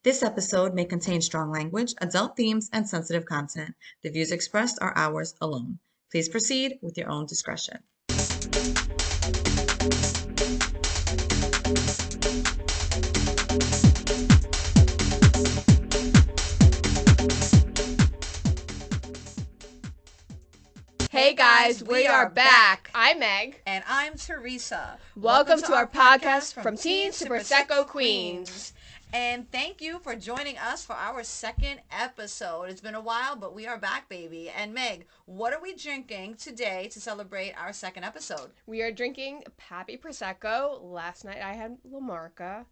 This episode may contain strong language, adult themes, and sensitive content. The views expressed are ours alone. Please proceed with your own discretion. Hey guys, we are back. I'm Meg. And I'm Teresa. Welcome to our podcast From Teens to Prosecco Queens. And thank you for joining us for our second episode. It's been a while, but we are back, baby. And Meg, what are we drinking today to celebrate our second episode? We are drinking Pappy Prosecco. Last night I had La Marca.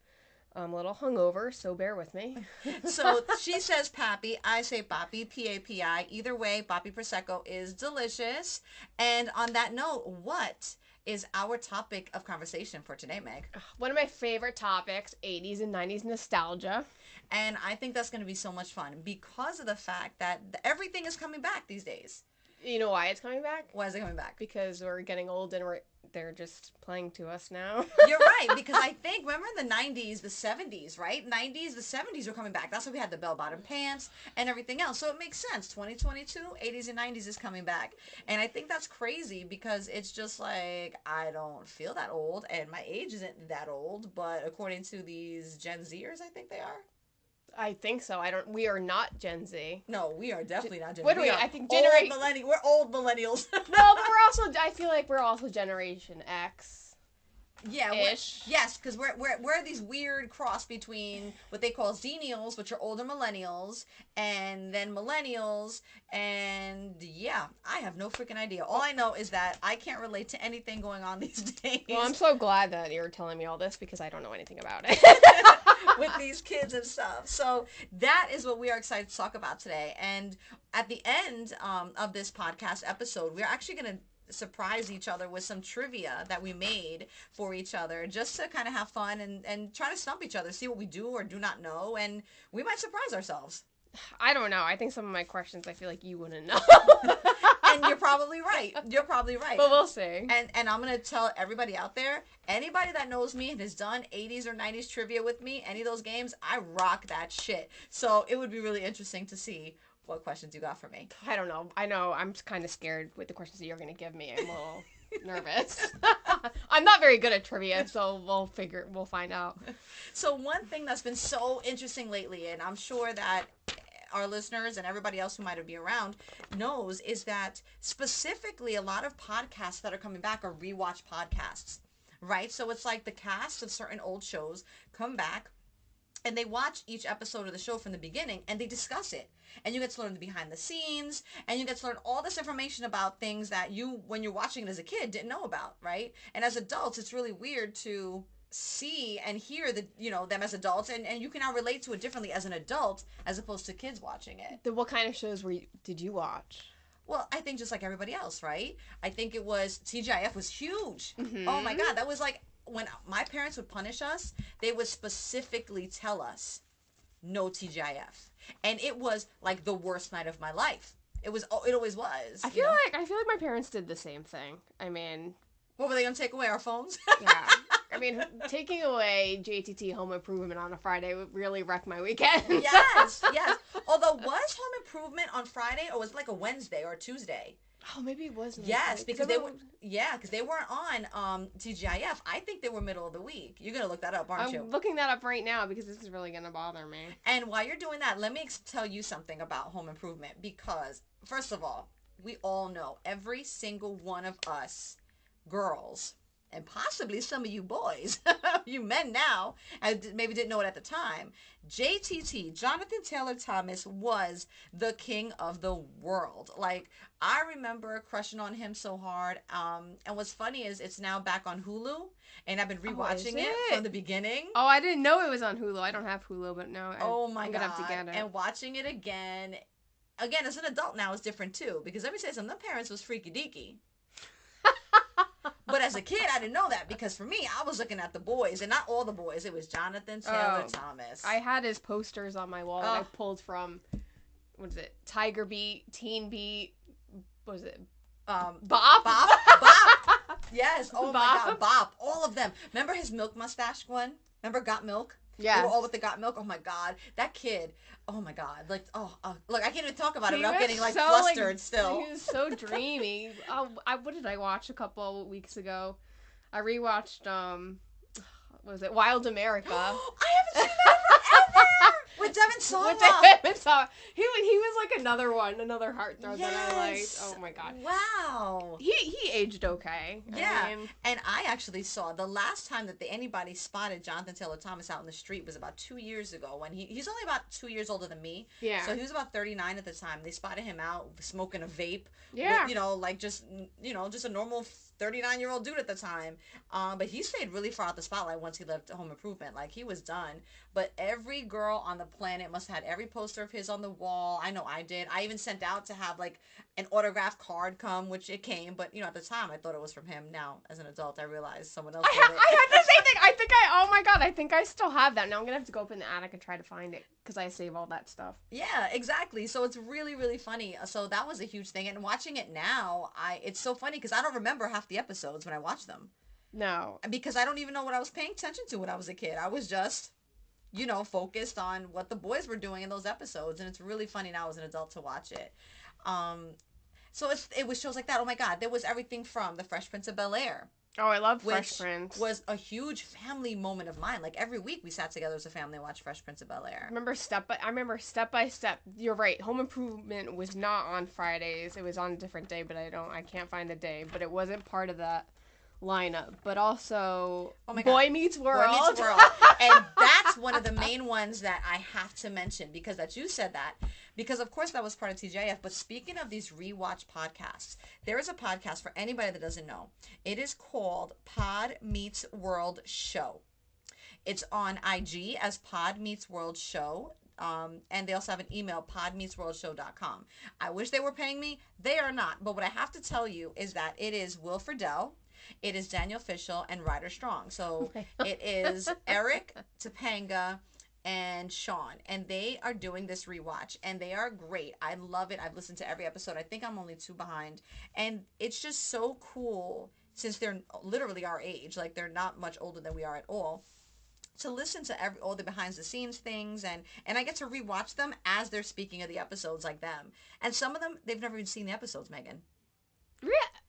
I'm a little hungover, so bear with me. So she says Pappy, I say Papi, P-A-P-I. Either way, Pappy Prosecco is delicious. And on that note, what is our topic of conversation for today, Meg? One of my favorite topics, 80s and 90s nostalgia. And I think that's going to be so much fun because of the fact that everything is coming back these days. You know why it's coming back? Why is it coming back? Because we're getting old and they're just playing to us now. You're right, because I think, remember in the 90s, the 70s, right? 90s, the 70s were coming back. That's why we had the bell-bottom pants and everything else. So it makes sense. 2022, 80s and 90s is coming back. And I think that's crazy because it's just like, I don't feel that old, and my age isn't that old, but according to these Gen Zers, I think they are. I think so. We are not Gen Z. No, we are definitely not Gen Z. What are we? I think we're old millennials. No, but I feel like we're also Generation X. Yeah, yes, because we're these weird cross between what they call Xennials, which are older millennials, and then millennials, and yeah, I have no freaking idea. All I know is that I can't relate to anything going on these days. Well, I'm so glad that you're telling me all this because I don't know anything about it. With these kids and stuff. So that is what we are excited to talk about today. And at the end of this podcast episode, we're actually going to surprise each other with some trivia that we made for each other just to kind of have fun and try to stump each other, see what we do or do not know, and we might surprise ourselves. I don't know. I think some of my questions I feel like you wouldn't know. And you're probably right. You're probably right. But we'll see. And I'm going to tell everybody out there, anybody that knows me and has done 80s or 90s trivia with me, any of those games, I rock that shit. So it would be really interesting to see what questions you got for me. I don't know. I know I'm kind of scared with the questions that you're going to give me. I'm a little nervous. I'm not very good at trivia, so we'll find out. So one thing that's been so interesting lately, and I'm sure that our listeners and everybody else who might be around knows, is that specifically a lot of podcasts that are coming back are rewatch podcasts, right? So it's like the cast of certain old shows come back and they watch each episode of the show from the beginning and they discuss it. And you get to learn the behind the scenes and you get to learn all this information about things that you, when you're watching it as a kid, didn't know about, right? And as adults, it's really weird to see and hear them as adults, and you can now relate to it differently as an adult as opposed to kids watching it. What kind of shows did you watch? Well, I think just like everybody else, right? I think it was TGIF was huge. Mm-hmm. Oh my God, that was like when my parents would punish us, they would specifically tell us no TGIF, and it was like the worst night of my life. It always was. I feel like my parents did the same thing. I mean, what were they gonna take away our phones? Yeah. I mean, taking away JTT Home Improvement on a Friday would really wreck my weekend. Yes. Although, was Home Improvement on Friday, or was it like a Wednesday or a Tuesday? Oh, maybe it was. Yes, because they weren't on TGIF. I think they were middle of the week. You're gonna look that up, aren't you? I'm looking that up right now because this is really gonna bother me. And while you're doing that, let me tell you something about Home Improvement, because first of all, we all know, every single one of us girls, and possibly some of you boys, you men now, and maybe didn't know it at the time, JTT, Jonathan Taylor Thomas, was the king of the world. Like, I remember crushing on him so hard. And what's funny is it's now back on Hulu, and I've been rewatching it from the beginning. Oh, I didn't know it was on Hulu. I don't have Hulu, but no. I'm gonna have to get it. And watching it again as an adult now is different too, because let me say something, the parents was freaky deaky. But as a kid, I didn't know that, because for me, I was looking at the boys, and not all the boys. It was Jonathan Taylor Thomas. I had his posters on my wall that I pulled from, what is it, Tiger Beat, Teen Beat, what was it, Bop? Bop. Yes, oh my God, Bop. All of them. Remember his milk mustache one? Remember Got Milk? Yes. They were all with the got milk. Oh my god, that kid. Oh my god, like look, I can't even talk about it He without was getting like so, flustered. Still, He was so dreamy. What did I watch a couple weeks ago? I rewatched what was it, Wild America? I haven't seen that forever. With Devin Sawa. With Devin Sawa. He was like another heartthrob that I liked. Yes. Oh my god. Wow. He aged okay. Yeah, I mean, and I actually saw the last time that anybody spotted Jonathan Taylor Thomas out in the street was about 2 years ago when he's only about 2 years older than me. Yeah. So he was about 39 at the time. They spotted him out smoking a vape. Yeah. With, like just a normal 39-year-old dude at the time. But he stayed really far out the spotlight once he left Home Improvement. Like he was done. But every girl on the planet must have had every poster of his on the wall. I know I did. I even sent out to have like an autographed card come, which it came. But at the time I thought it was from him. Now as an adult I realized someone else did it. I had the same thing. Oh my god, I think I still have that. Now I'm gonna have to go up in the attic and try to find it because I save all that stuff. Yeah, exactly. So it's really, really funny. So that was a huge thing. And watching it now, it's so funny because I don't remember half the episodes when I watched them. No. Because I don't even know what I was paying attention to when I was a kid. I was just, focused on what the boys were doing in those episodes. And it's really funny now as an adult to watch it. So it was shows like that. Oh my God. There was everything from The Fresh Prince of Bel-Air. Oh, I love Fresh Which Prince. was a huge family moment of mine. Like every week we sat together as a family and watched Fresh Prince of Bel-Air. I remember step by step. You're right. Home Improvement was not on Fridays. It was on a different day, but I can't find the day. But it wasn't part of that lineup. But also, Boy Meets World. Boy Meets World. And that's one of the main ones that I have to mention because that you said that. Because, of course, that was part of TGIF. But speaking of these rewatch podcasts, there is a podcast for anybody that doesn't know. It is called Pod Meets World Show. It's on IG as Pod Meets World Show. And they also have an email, podmeetsworldshow.com. I wish they were paying me. They are not. But what I have to tell you is that it is Will Friedle, it is Daniel Fishel, and Ryder Strong. So it is Eric Topanga and Sean, and they are doing this rewatch, and they are great. I love it. I've listened to every episode. I think I'm only 2 behind, and it's just so cool since they're literally our age. Like they're not much older than we are at all. To listen to all the behind the scenes things, and I get to rewatch them as they're speaking of the episodes like them. And some of them they've never even seen the episodes, Megan.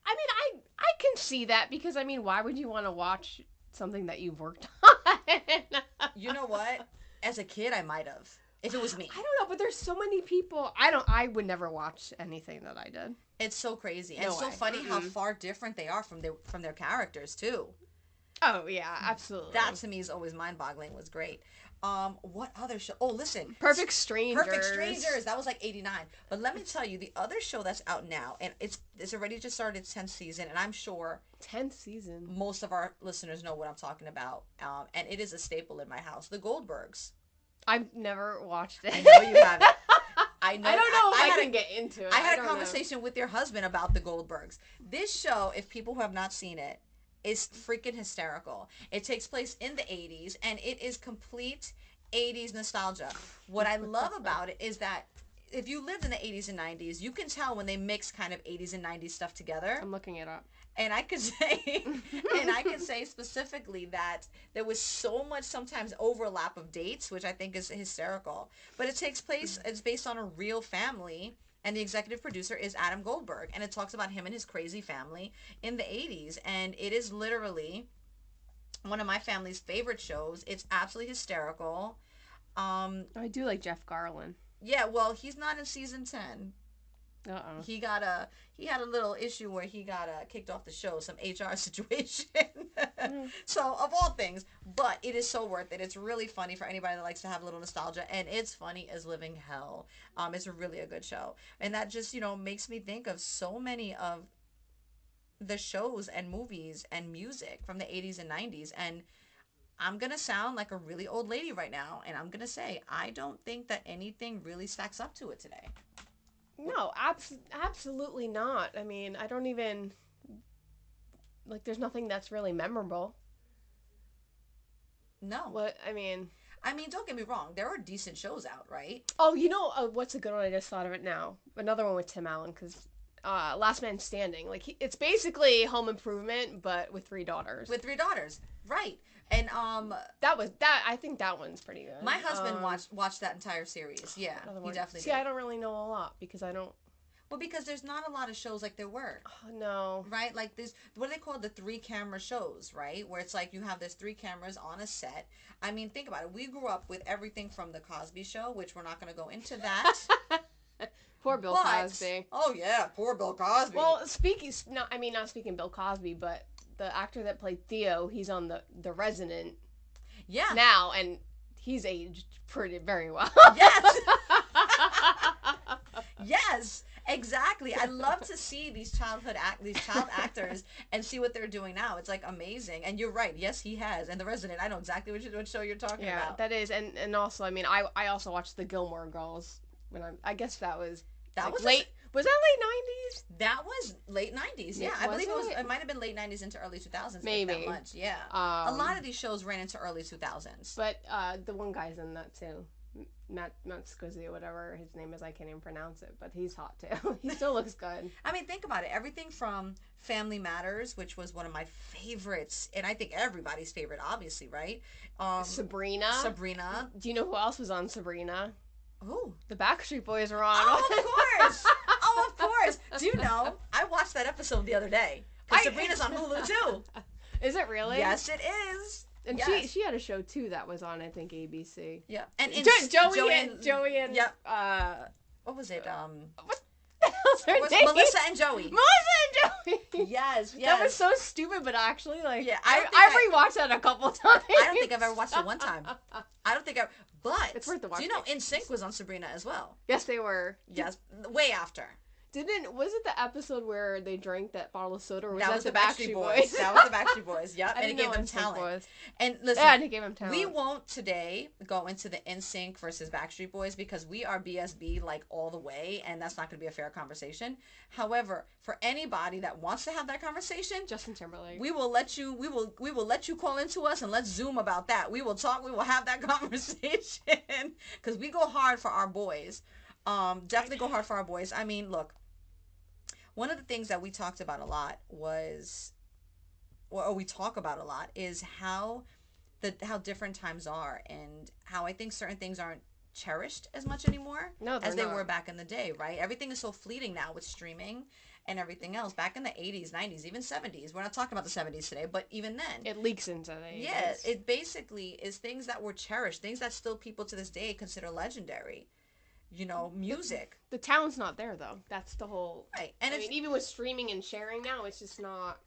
I mean, I can see that because why would you want to watch something that you've worked on? You know what? As a kid, I might have. If it was me. I don't know, but there's so many people. I would never watch anything that I did. It's so crazy. And it's so funny how far different they are from their characters, too. Oh, yeah, absolutely. That, to me, is always mind-boggling. Was great. What other show? Oh, listen. Perfect Strangers. Perfect Strangers. That was like 89. But let me tell you, the other show that's out now, and it's already just started its 10th season, and I'm sure 10th season. Most of our listeners know what I'm talking about. And it is a staple in my house. The Goldbergs. I've never watched it. I know you haven't. I know. I don't know if I can get into it. I had a conversation with your husband about the Goldbergs. This show, if people who have not seen it, is freaking hysterical. It takes place in the 80s, and it is complete 80s nostalgia. What I love about it is that if you lived in the 80s and 90s, you can tell when they mix kind of 80s and 90s stuff together. I'm looking it up. And I could say specifically that there was so much sometimes overlap of dates, which I think is hysterical. But it takes place, it's based on a real family, and the executive producer is Adam Goldberg. And it talks about him and his crazy family in the 80s. And it is literally one of my family's favorite shows. It's absolutely hysterical. I do like Jeff Garlin. Yeah, well, he's not in season 10. Uh-oh. He had a little issue where he got kicked off the show, some HR situation. So, of all things, but it is so worth it. It's really funny for anybody that likes to have a little nostalgia, and it's funny as living hell. It's really a good show. And that just, makes me think of so many of the shows and movies and music from the 80s and 90s. And I'm going to sound like a really old lady right now, and I'm going to say, I don't think that anything really stacks up to it today. No, absolutely not. I mean, I don't even, there's nothing that's really memorable. No. Don't get me wrong. There are decent shows out, right? Oh, what's a good one? I just thought of it now. Another one with Tim Allen, because Last Man Standing. It's basically Home Improvement, but with 3 daughters. With 3 daughters, right. And I think that one's pretty good. my husband watched that entire series. Yeah, he definitely See, did. I don't really know a lot because I don't. Well, because there's not a lot of shows like there were. Oh, no. Right? Like this, what do they call the 3-camera shows, right? Where it's like you have this 3 cameras on a set. I mean, think about it. We grew up with everything from the Cosby Show, which we're not going to go into that. Poor Bill Cosby. Oh yeah, poor Bill Cosby. Well, not speaking Bill Cosby, but the actor that played Theo, he's on the Resident. Yeah. Now, and he's aged very well. Yes. Yes. Exactly. I love to see these child actors and see what they're doing now. It's like amazing. And you're right. Yes, he has. And The Resident. I know exactly what show you're talking about. Yeah, that is. And also, I mean, I also watched the Gilmore Girls when I guess that was late. Was that late 90s? That was late 90s. Yeah, I believe it might have been late 90s into early 2000s. Maybe. That much. Yeah. A lot of these shows ran into early 2000s. But the one guy's in that too. Matt Scusi, whatever his name is, I can't even pronounce it, but he's hot too. He still looks good. I mean, think about it. Everything from Family Matters, which was one of my favorites, and I think everybody's favorite, obviously, right? Sabrina. Do you know who else was on Sabrina? Who? The Backstreet Boys were on. Oh, of course. Oh, of course. Do you know? I watched that episode the other day. Because Sabrina's on Hulu too. Is it really? Yes, it is. And yes. she had a show too that was on, I think, ABC. Yeah. And Joey and yep. What was it? What the hell's her name? Melissa and Joey. Yes. That was so stupid, but actually, like, yeah, I rewatched that a couple times. I don't think I've ever watched it one time. But it's worth the watch. Do you know NSYNC was on Sabrina as well? Yes, they were. Yes, way after. Was it the episode where they drank that bottle of soda, or was that the Backstreet Boys? That was the Backstreet Boys. Yep, and it gave them talent. And listen, yeah, and it gave them talent. We won't today go into the NSYNC versus Backstreet Boys because we are BSB like all the way, and that's not going to be a fair conversation. However, for anybody that wants to have that conversation, Justin Timberlake, we will let you. We will let you call into us and let's Zoom about that. We will talk. We will have that conversation because we go hard for our boys. Definitely go hard for our boys. I mean, look. One of the things that we talked about a lot we talk about a lot, is how different times are and how I think certain things aren't cherished as much anymore as they were back in the day, right? Everything is so fleeting now with streaming and everything else. Back in the 80s, 90s, even 70s. We're not talking about the 70s today, but even then. It leaks into the 80s. Yeah, it basically is things that were cherished, things that still people to this day consider legendary. You know, music. The talent's not there, though. That's the whole... Right. And even with streaming and sharing now, it's just not...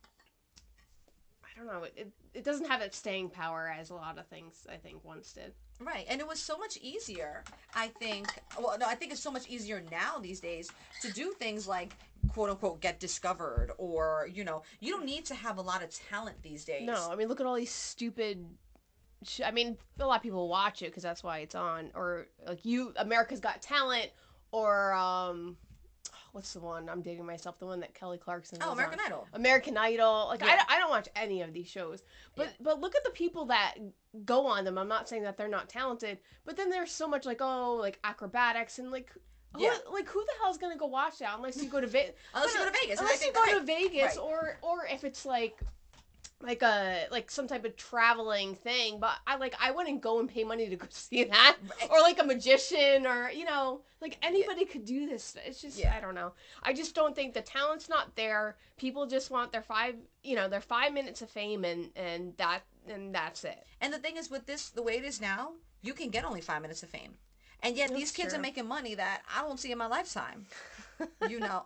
I don't know. It doesn't have that staying power as a lot of things, I think, once did. Right. And it was so much easier, I think... Well, no, I think it's so much easier now these days to do things like, quote-unquote, get discovered or, you know, you don't need to have a lot of talent these days. No. I mean, look at all these stupid... I mean, a lot of people watch it because that's why it's on. Or, like, America's Got Talent, or, what's the one? I'm dating myself. The one that Kelly Clarkson was American on. Idol. American Idol. Like, yeah. I don't watch any of these shows. But look at the people that go on them. I'm not saying that they're not talented, but then there's so much, like, acrobatics and, like... who the hell's gonna go watch that unless you go to Vegas? Unless you go to Vegas. Unless you go to Vegas, right. or if it's, like some type of traveling thing, but I wouldn't go and pay money to go see that, or like a magician, or like anybody could do this. It's just I don't know. I just don't think the talent's not there. People just want their 5 minutes of fame, and that's it. And the thing is, with this, the way it is now, you can get only 5 minutes of fame, and yet these kids are making money that I won't see in my lifetime.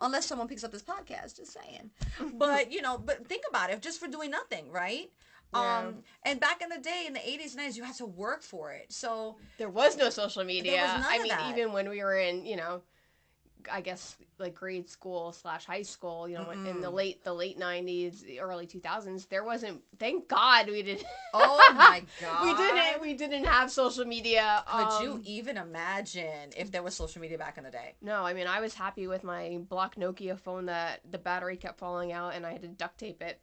Unless someone picks up this podcast, just saying. But, but think about it, just for doing nothing, right? Yeah. And back in the day, in the 80s and 90s, you had to work for it. So there was no social media. There was none of that. Even when we were in, I guess like grade school / high school, in the late 90s, the early 2000s, there wasn't, thank God we didn't. Oh my God. We didn't have social media. Could you even imagine if there was social media back in the day? No, I mean, I was happy with my block Nokia phone that the battery kept falling out and I had to duct tape it.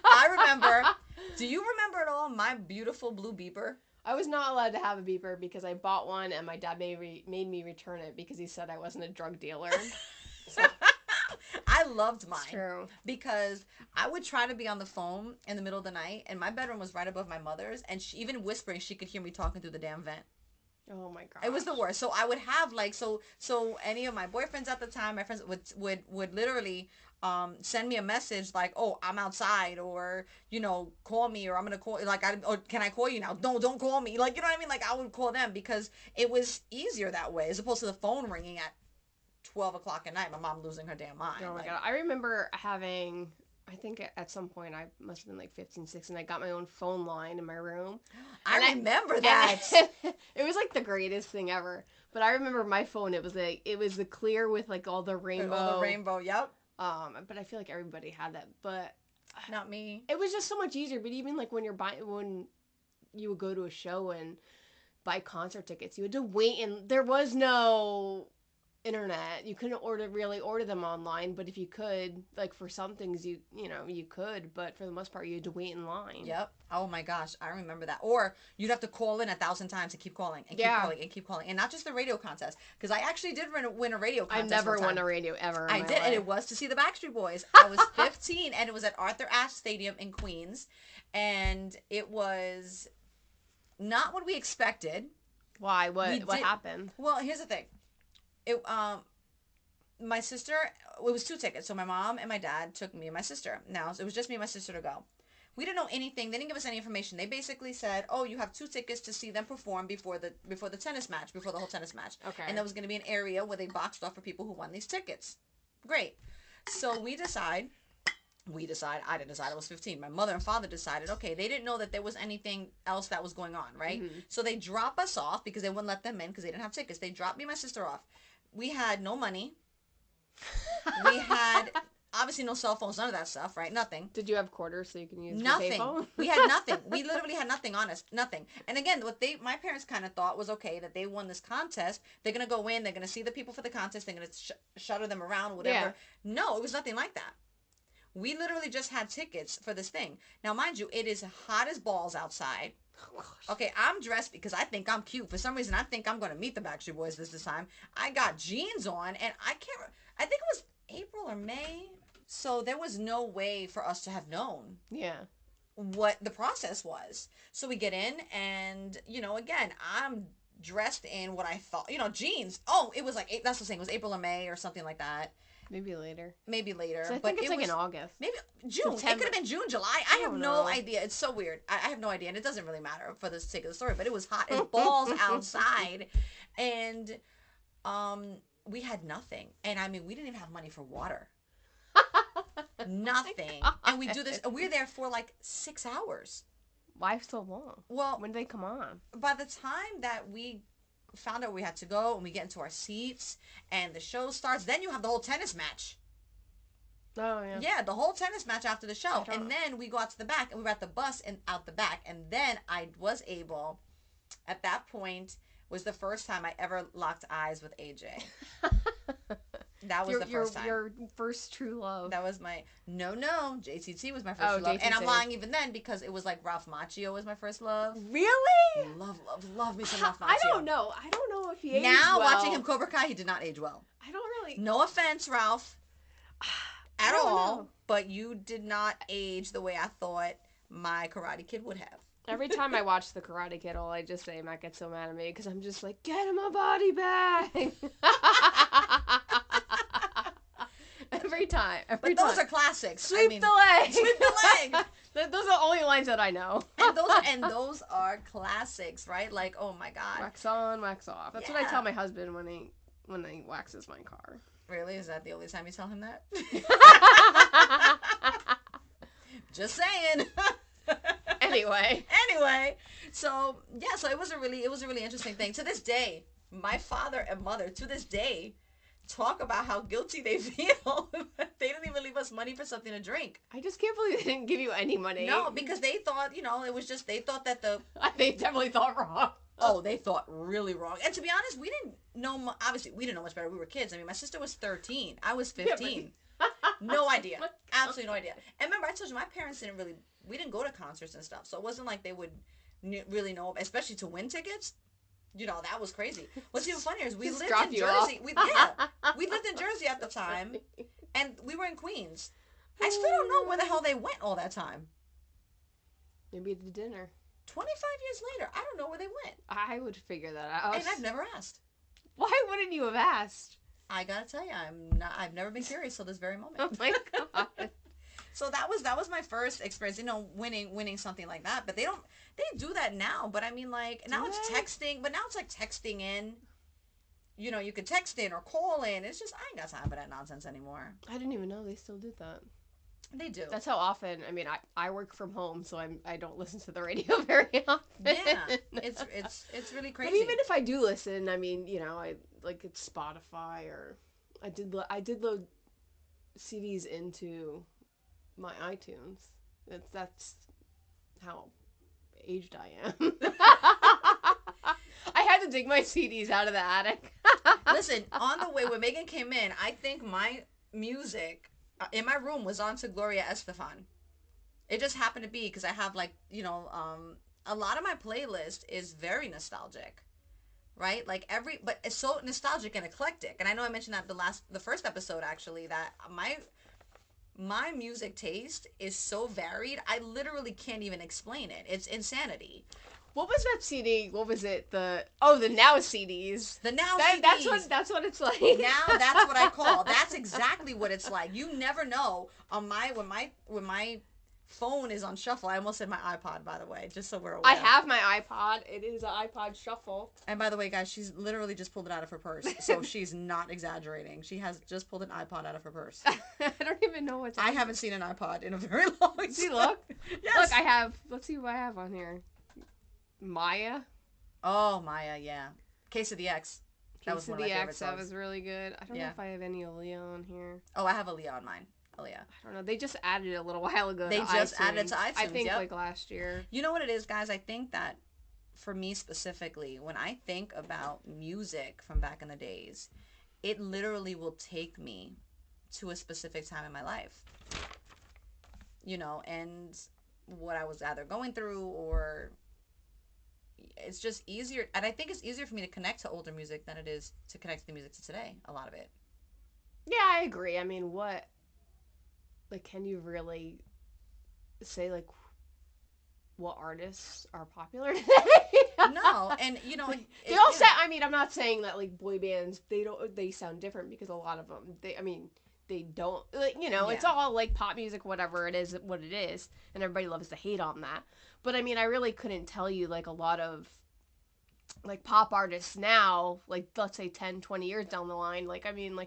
I remember. Do you remember at all my beautiful blue beeper? I was not allowed to have a beeper because I bought one and my dad made me return it because he said I wasn't a drug dealer. So. I I loved mine. It's true. Because I would try to be on the phone in the middle of the night, and my bedroom was right above my mother's, and she, even whispering, she could hear me talking through the damn vent. Oh my god. It was the worst. So I would have like so any of my boyfriends at the time, my friends would literally send me a message like, "Oh, I'm outside," or call me, or I'm gonna call, like, or can I call you now? No, don't call me. Like, you know what I mean? Like, I would call them because it was easier that way as opposed to the phone ringing at 12 o'clock at night. My mom losing her damn mind. Oh my like, god. I remember having, I think at some point I must have been like 15, 16. I got my own phone line in my room. I remember that. It was like the greatest thing ever. But I remember my phone. It was the clear with like all the rainbow. All the rainbow. Yep. But I feel like everybody had that. But not me. it was just so much easier. But even like when you would go to a show and buy concert tickets, you had to wait, and there was no internet. You couldn't really order them online, but if you could, like for some things you could, but for the most part you had to wait in line. Yep. Oh my gosh, I remember that. Or you'd have to call in 1,000 times to keep calling and keep calling and keep calling, and not just the radio contest, because I actually did win a radio contest. I never won a radio ever. I did, and it was to see the Backstreet Boys. I was 15, and it was at Arthur Ashe Stadium in Queens, and it was not what we expected. Why? What happened? Well, here's the thing. My sister, it was 2 tickets. So my mom and my dad took me and my sister. Now, it was just me and my sister to go. We didn't know anything. They didn't give us any information. They basically said, "Oh, you have 2 tickets to see them perform before the tennis match, before the whole tennis match." Okay. And there was going to be an area where they boxed off for people who won these tickets. Great. So I didn't decide. I was 15. My mother and father decided, okay, they didn't know that there was anything else that was going on, right? Mm-hmm. So they drop us off because they wouldn't let them in because they didn't have tickets. They dropped me and my sister off. We had no money. We had obviously no cell phones, none of that stuff, right? Nothing. Did you have quarters so you can use nothing? Your payphone? We had nothing. We literally had nothing on us. Nothing. And again, my parents kind of thought was okay that they won this contest. They're gonna go in. They're gonna see the people for the contest. They're gonna shutter them around, whatever. Yeah. No, it was nothing like that. We literally just had tickets for this thing. Now, mind you, it is hot as balls outside. Oh, okay, I'm dressed because I think I'm cute. For some reason, I think I'm going to meet the Backstreet Boys this time. I got jeans on, and I think it was April or May. So there was no way for us to have known what the process was. So we get in, and, again, I'm dressed in what I thought, jeans. Oh, it was like, that's the thing. It was April or May or something like that. Maybe later. So I think it's like in August. Maybe June. September. It could have been June, July. I have no idea. It's so weird. I have no idea. And it doesn't really matter for the sake of the story. But it was hot as balls outside. And we had nothing. And I mean, we didn't even have money for water. Nothing. And we do this. We're there for like 6 hours. Why so long? Well, when did they come on? By the time that we found out we had to go and we get into our seats and the show starts, then you have the whole tennis match. Oh yeah. Yeah, the whole tennis match after the show. And then we go out to the back and we were at the bus and out the back. And then I was able, at that point, was the first time I ever locked eyes with AJ. That was the first time. Your first true love. That was my... No. JTT was my first true love. JTT. And I'm lying even then because it was like Ralph Macchio was my first love. Really? Love me some Ralph Macchio. I don't know if he aged now, well. Watching him Cobra Kai, he did not age well. I don't really... No offense, Ralph. At all. Know. But you did not age the way I thought my Karate Kid would have. Every time I watch The Karate Kid, all I just say, Matt gets so mad at me because I'm just like, get him a body bag. Every time. But those are classics. Sweep the leg. Sweep the leg. Those are the only lines that I know. and those are classics, right? Like, oh my God. Wax on, wax off. That's what I tell my husband when he waxes my car. Really? Is that the only time you tell him that? Just saying. Anyway, so it was a really interesting thing. To this day, my father and mother to this day talk about how guilty they feel. They didn't even leave us money for something to drink. I just can't believe they didn't give you any money. No, because they thought, it was just, they thought that they definitely thought wrong. Oh, they thought really wrong. And to be honest, we didn't know, obviously, we didn't know much better. We were kids. I mean, my sister was 13. I was 15. Yeah, no idea. Absolutely no idea. And remember, I told you, my parents we didn't go to concerts and stuff. So it wasn't like they would really know, especially to win tickets. That was crazy. What's even funnier is we lived in Jersey. We lived in Jersey at the time. And we were in Queens. I still don't know where the hell they went all that time. Maybe at the dinner. 25 years later, I don't know where they went. I would figure that out. And I've never asked. Why wouldn't you have asked? I gotta tell you, I've never been curious till this very moment. Oh my god. So that was my first experience, winning something like that. But they do that now. But I mean, like, now it's texting, but now it's like texting in. You could text in or call in. It's just, I ain't got time for that nonsense anymore. I didn't even know they still did that. They do. That's how often. I mean, I work from home, so I don't listen to the radio very often. Yeah, it's really crazy. But even if I do listen, I mean, I like it's Spotify, or I did load CDs into my iTunes. That's how aged I am. I had to dig my CDs out of the attic. Listen, on the way when Megan came in, I think my music in my room was on to Gloria Estefan. It just happened to be because I have a lot of my playlist is very nostalgic, right? But it's so nostalgic and eclectic. And I know I mentioned that the first episode actually, that my music taste is so varied. I literally can't even explain it. It's insanity. What was that CD? What was it? The Now CDs. The Now CDs. That's what it's like. Now that's what I call. That's exactly what it's like. You never know. On when my phone is on shuffle. I almost said my iPod, by the way, just so we're aware. I have my iPod. It is an iPod Shuffle. And by the way, guys, she's literally just pulled it out of her purse, so she's not exaggerating. She has just pulled an iPod out of her purse. I don't even know what's. I haven't seen an iPod in a very long time. See, look. Yes. Look, let's see what I have on here. Maya. Oh, Maya, yeah. Case of the X. That was one of my favorite songs. That was really good. I don't know if I have any Aaliyah on here. Oh, I have Aaliyah on mine. Aaliyah. I don't know. They just added it a little while ago. They just added it to iTunes. I think like last year. You know what it is, guys? I think that for me specifically, when I think about music from back in the days, it literally will take me to a specific time in my life. And what I was either going through, or it's just easier. And I think it's easier for me to connect to older music than it is to connect to the music to today, a lot of it. Yeah, I agree. I mean, can you really say, what artists are popular today? No, and, they all sound, I mean, I'm not saying that, boy bands, they sound different, because a lot of them, they don't, it's all, pop music, whatever it is, what it is, and everybody loves to hate on that. But, I mean, I really couldn't tell you, a lot of, pop artists now, let's say 10, 20 years down the line,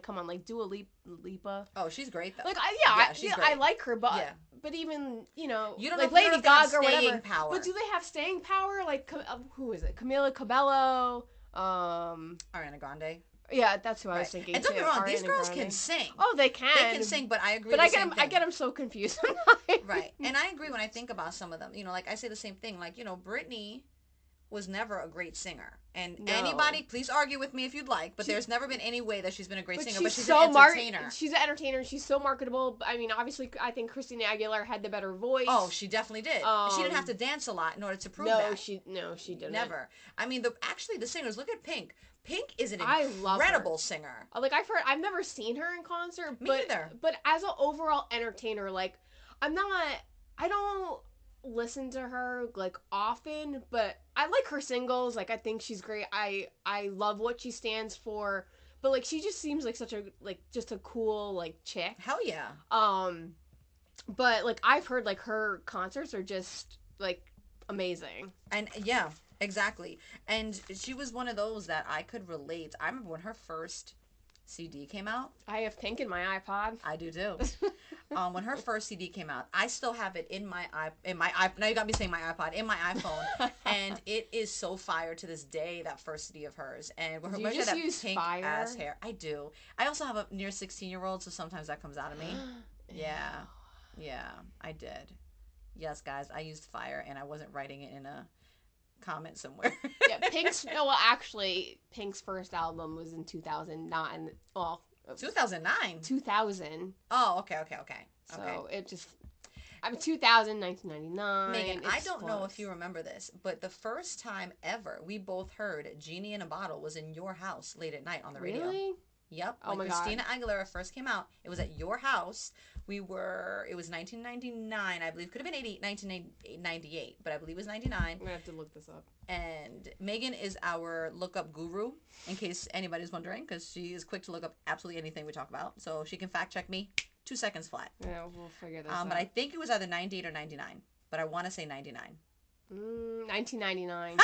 come on, Dua Lipa. Oh, she's great, though. I like her, but... Yeah. But even, you don't know Lady Gaga or whatever. Power. But do they have staying power? Who is it? Camila Cabello? Ariana Grande. Yeah, that's who I was thinking. And don't get me wrong, Ariana these girls Grande. can sing. Oh, they can. They can sing, but I agree. But I get them so confused. Right, and I agree when I think about some of them. I say the same thing. Britney was never a great singer. And anybody, please argue with me if you'd like, but there's never been any way that she's been a great singer, but she's an entertainer. She's an entertainer. She's so marketable. I mean, obviously, I think Christina Aguilera had the better voice. Oh, she definitely did. She didn't have to dance a lot in order to prove that. No, she didn't. Never. I mean, the singers, look at Pink. Pink is an incredible singer. I've never seen her in concert. Me neither. But as an overall entertainer, I don't listen to her often, but I like her singles. I think she's great. I love what she stands for, but she just seems like such a just a cool chick. Hell yeah. But I've heard her concerts are just amazing. And yeah, exactly. And she was one of those that I could relate. I remember when her first CD came out. I have Pink in my iPod. I do too. When her first CD came out, I still have it in my now you got me saying my iPod, in my iPhone, and it is so fire to this day, that first CD of hers. And do you just use pink fire? Ass hair. I do. I also have a near 16-year-old, so sometimes that comes out of me. Yeah, I did. Yes, guys, I used fire, and I wasn't writing it in a comment somewhere. Yeah, Pink's Pink's first album was in 2009. Well, 2009? 2000. Oh, okay. So it just... 2000, 1999. Megan, I don't know if you remember this, but the first time ever we both heard Genie in a Bottle was in your house late at night on the radio. Really? Yep. Oh when my Christina God. Aguilera first came out, it was at your house. It was 1999, I believe. Could have been 1998, but I believe it was 99. I'm gonna have to look this up. And Megan is our look-up guru, in case anybody's wondering, because she is quick to look up absolutely anything we talk about. So she can fact check me 2 seconds flat. Yeah, we'll figure this out. But I think it was either 98 or 99. But I want to say 99. 1999.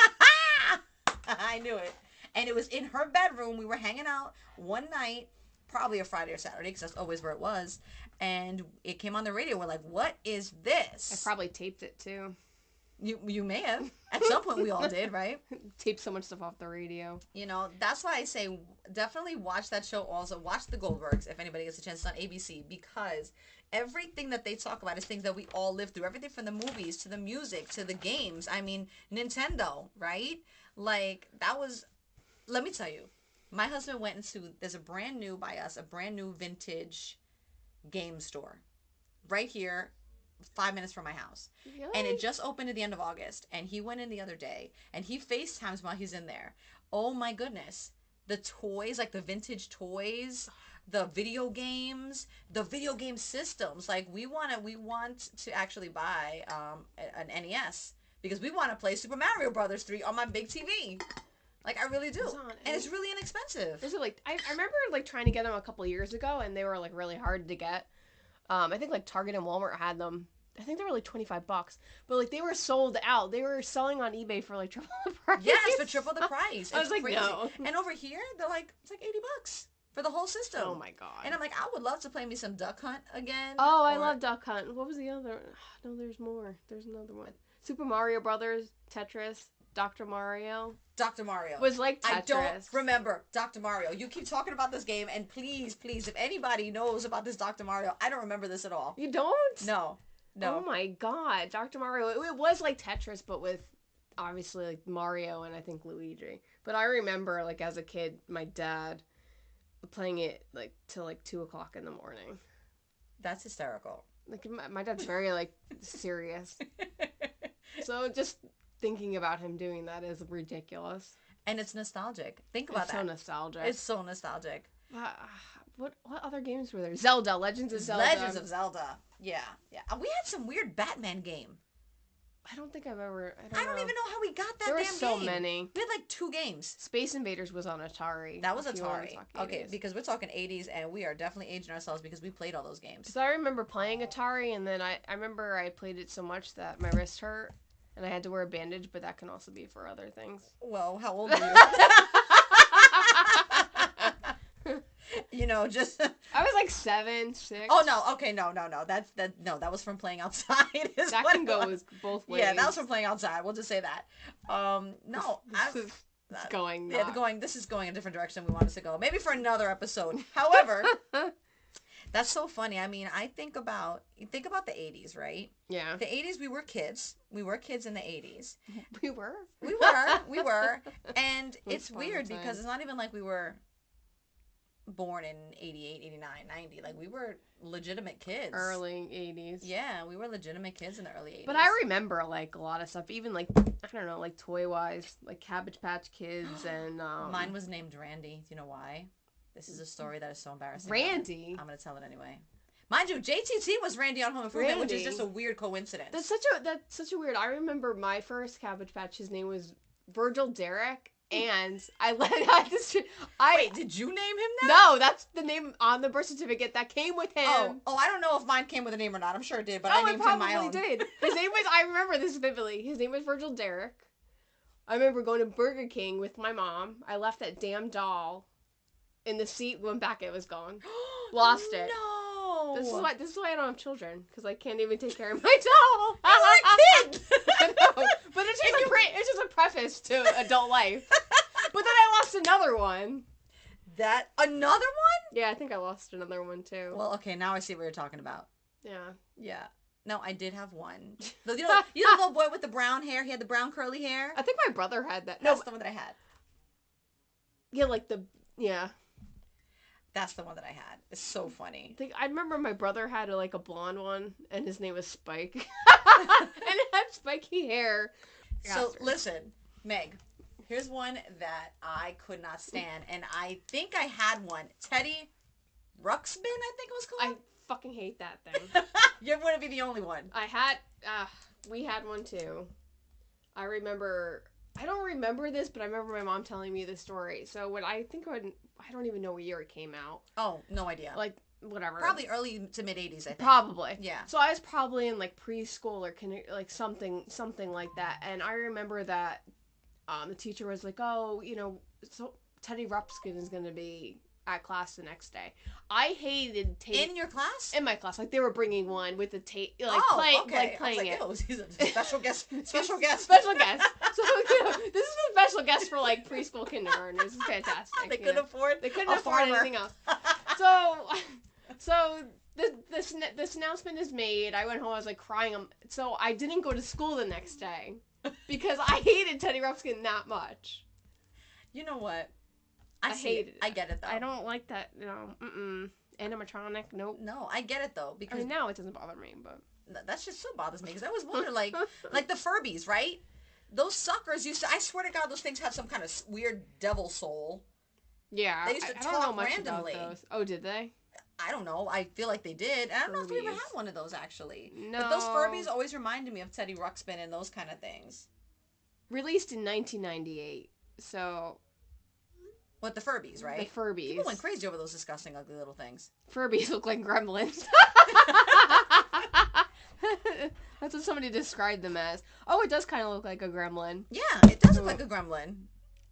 I knew it. And it was in her bedroom. We were hanging out one night, probably a Friday or Saturday, because that's always where it was. And it came on the radio. We're like, what is this? I probably taped it too. You may have. At some point we all did, right? Taped so much stuff off the radio. You know, that's why I say definitely watch that show also. Watch The Goldbergs if anybody gets a chance. It's on ABC, because everything that they talk about is things that we all live through. Everything from the movies to the music to the games. I mean, Nintendo, right? Like, that was... Let me tell you. My husband went into... There's a brand new vintage game store right here, 5 minutes from my house. Really? And it just opened at the end of August. And he went in the other day, and he FaceTimes while he's in there. Oh my goodness. The toys, like the vintage toys, the video games, the video game systems. Like, we want to actually buy an NES, because we want to play Super Mario Brothers 3 on my big TV. Like, I really do. And it's really inexpensive. Is it like I remember like trying to get them a couple of years ago, and they were like really hard to get. I think like Target and Walmart had them. I think they were like $25, but like they were sold out. They were selling on eBay for like triple the price. Yes, for triple the price. I was like, crazy. no. And over here, they're like, it's like $80 for the whole system. Oh my God. And I'm like, I would love to play me some Duck Hunt again. Oh, I love Duck Hunt. What was the other? No, there's more. There's another one. Super Mario Brothers, Tetris, Dr. Mario. Dr. Mario was like Tetris. I don't remember Dr. Mario. You keep talking about this game, and please, if anybody knows about this Dr. Mario, I don't remember this at all. You don't? No. Oh my God, Dr. Mario. It was like Tetris, but with obviously like Mario and I think Luigi. But I remember like as a kid, my dad playing it like till like 2:00 in the morning. That's hysterical. Like my dad's very like serious. So just thinking about him doing that is ridiculous. And it's nostalgic. Think about that. It's so nostalgic. It's so nostalgic. What other games were there? Zelda, Legends of Zelda. Legends of Zelda. Yeah. We had some weird Batman game. I don't think I've ever... I don't even know how we got that there damn were so game. many. We had like 2 games. Space Invaders was on Atari. That was Atari. Okay, because we're talking 80s, and we are definitely aging ourselves because we played all those games. Because I remember playing Atari, and then I remember I played it so much that my wrist hurt, and I had to wear a bandage, but that can also be for other things. Well, how old were you? You know, just I was like 7, 6. Oh no, okay, no. That was from playing outside. That can go both ways. Yeah, that was from playing outside. We'll just say that. No, this is going a different direction than we want us to go. Maybe for another episode. However, that's so funny. I mean, think about the 80s, right? Yeah. The 80s, we were kids. We were kids in the 80s. We were. And it's weird because it's not even like we were born in 88, 89, 90. Like, we were legitimate kids. Early 80s. Yeah, we were legitimate kids in the early 80s. But I remember, like, a lot of stuff. Even, like, I don't know, like, toy-wise. Like, Cabbage Patch Kids and... Mine was named Randy. Do you know why? This is a story that is so embarrassing. Randy? I'm going to tell it anyway. Mind you, JTT was Randy on Home Improvement, which is just a weird coincidence. That's such a weird... I remember my first Cabbage Patch, his name was Virgil Derrick. And I let out this. Wait, did you name him that? No, that's the name on the birth certificate that came with him. Oh, I don't know if mine came with a name or not. I'm sure it did, but I named him my own. It probably did. His name was. I remember this vividly. His name was Virgil Derrick. I remember going to Burger King with my mom. I left that damn doll in the seat. Went back, it was gone. Lost it. No. This is why I don't have children, because I can't even take care of my doll. You're a kid. I know, but it's just a preface to adult life. But then I lost another one. Another one? Yeah, I think I lost another one too. Well, okay, now I see what you're talking about. Yeah. Yeah. No, I did have one. You know the little boy with the brown hair? He had the brown curly hair? I think my brother had that. That's the one that I had. Yeah, That's the one that I had. It's so funny. I remember my brother had a blonde one, and his name was Spike. And it had spiky hair. So, listen, Meg, Here's one that I could not stand, and I think I had one. Teddy Ruxpin, I think it was I called. fucking hate that thing. You wouldn't be the only one. We had one too. I don't remember this, but I remember my mom telling me the story. So I don't even know what year it came out. Oh, no idea. Like, whatever. Probably early to mid 80s, I think. Probably. Yeah. So I was probably in like preschool or like something like that. And I remember that the teacher was like, "Oh, so Teddy Ruxpin is going to be at class the next day." I hated In your class? in my class. Like, they were bringing one with the tape, okay. playing I was like, it. he's a special guest. Special guest. Special guest. So, this is a special guest for like preschool kindergartners. This is fantastic. They couldn't afford anything else. So this announcement is made. I went home. I was like crying. So I didn't go to school the next day because I hated Teddy Ruxpin that much. You know what? I hated it. I get it though. I don't like that. Animatronic. Nope. No, I get it though because now it doesn't bother me, but that shit still bothers me because I was wondering like the Furbies, right? Those suckers used to. I swear to God, those things had some kind of weird devil soul. Yeah, They used to I don't know talk much randomly. about those. Oh, did they? I don't know. I feel like they did. I don't know if we ever Furbies. had one of those actually. No. But those Furbies always reminded me of Teddy Ruxpin and those kind of things. Released in 1998. So What, the Furbies, right? the Furbies. People went crazy over those disgusting, ugly little things. Furbies look like gremlins. That's what somebody described them as. Oh, it does kind of look like a gremlin. Yeah, it does look like a gremlin.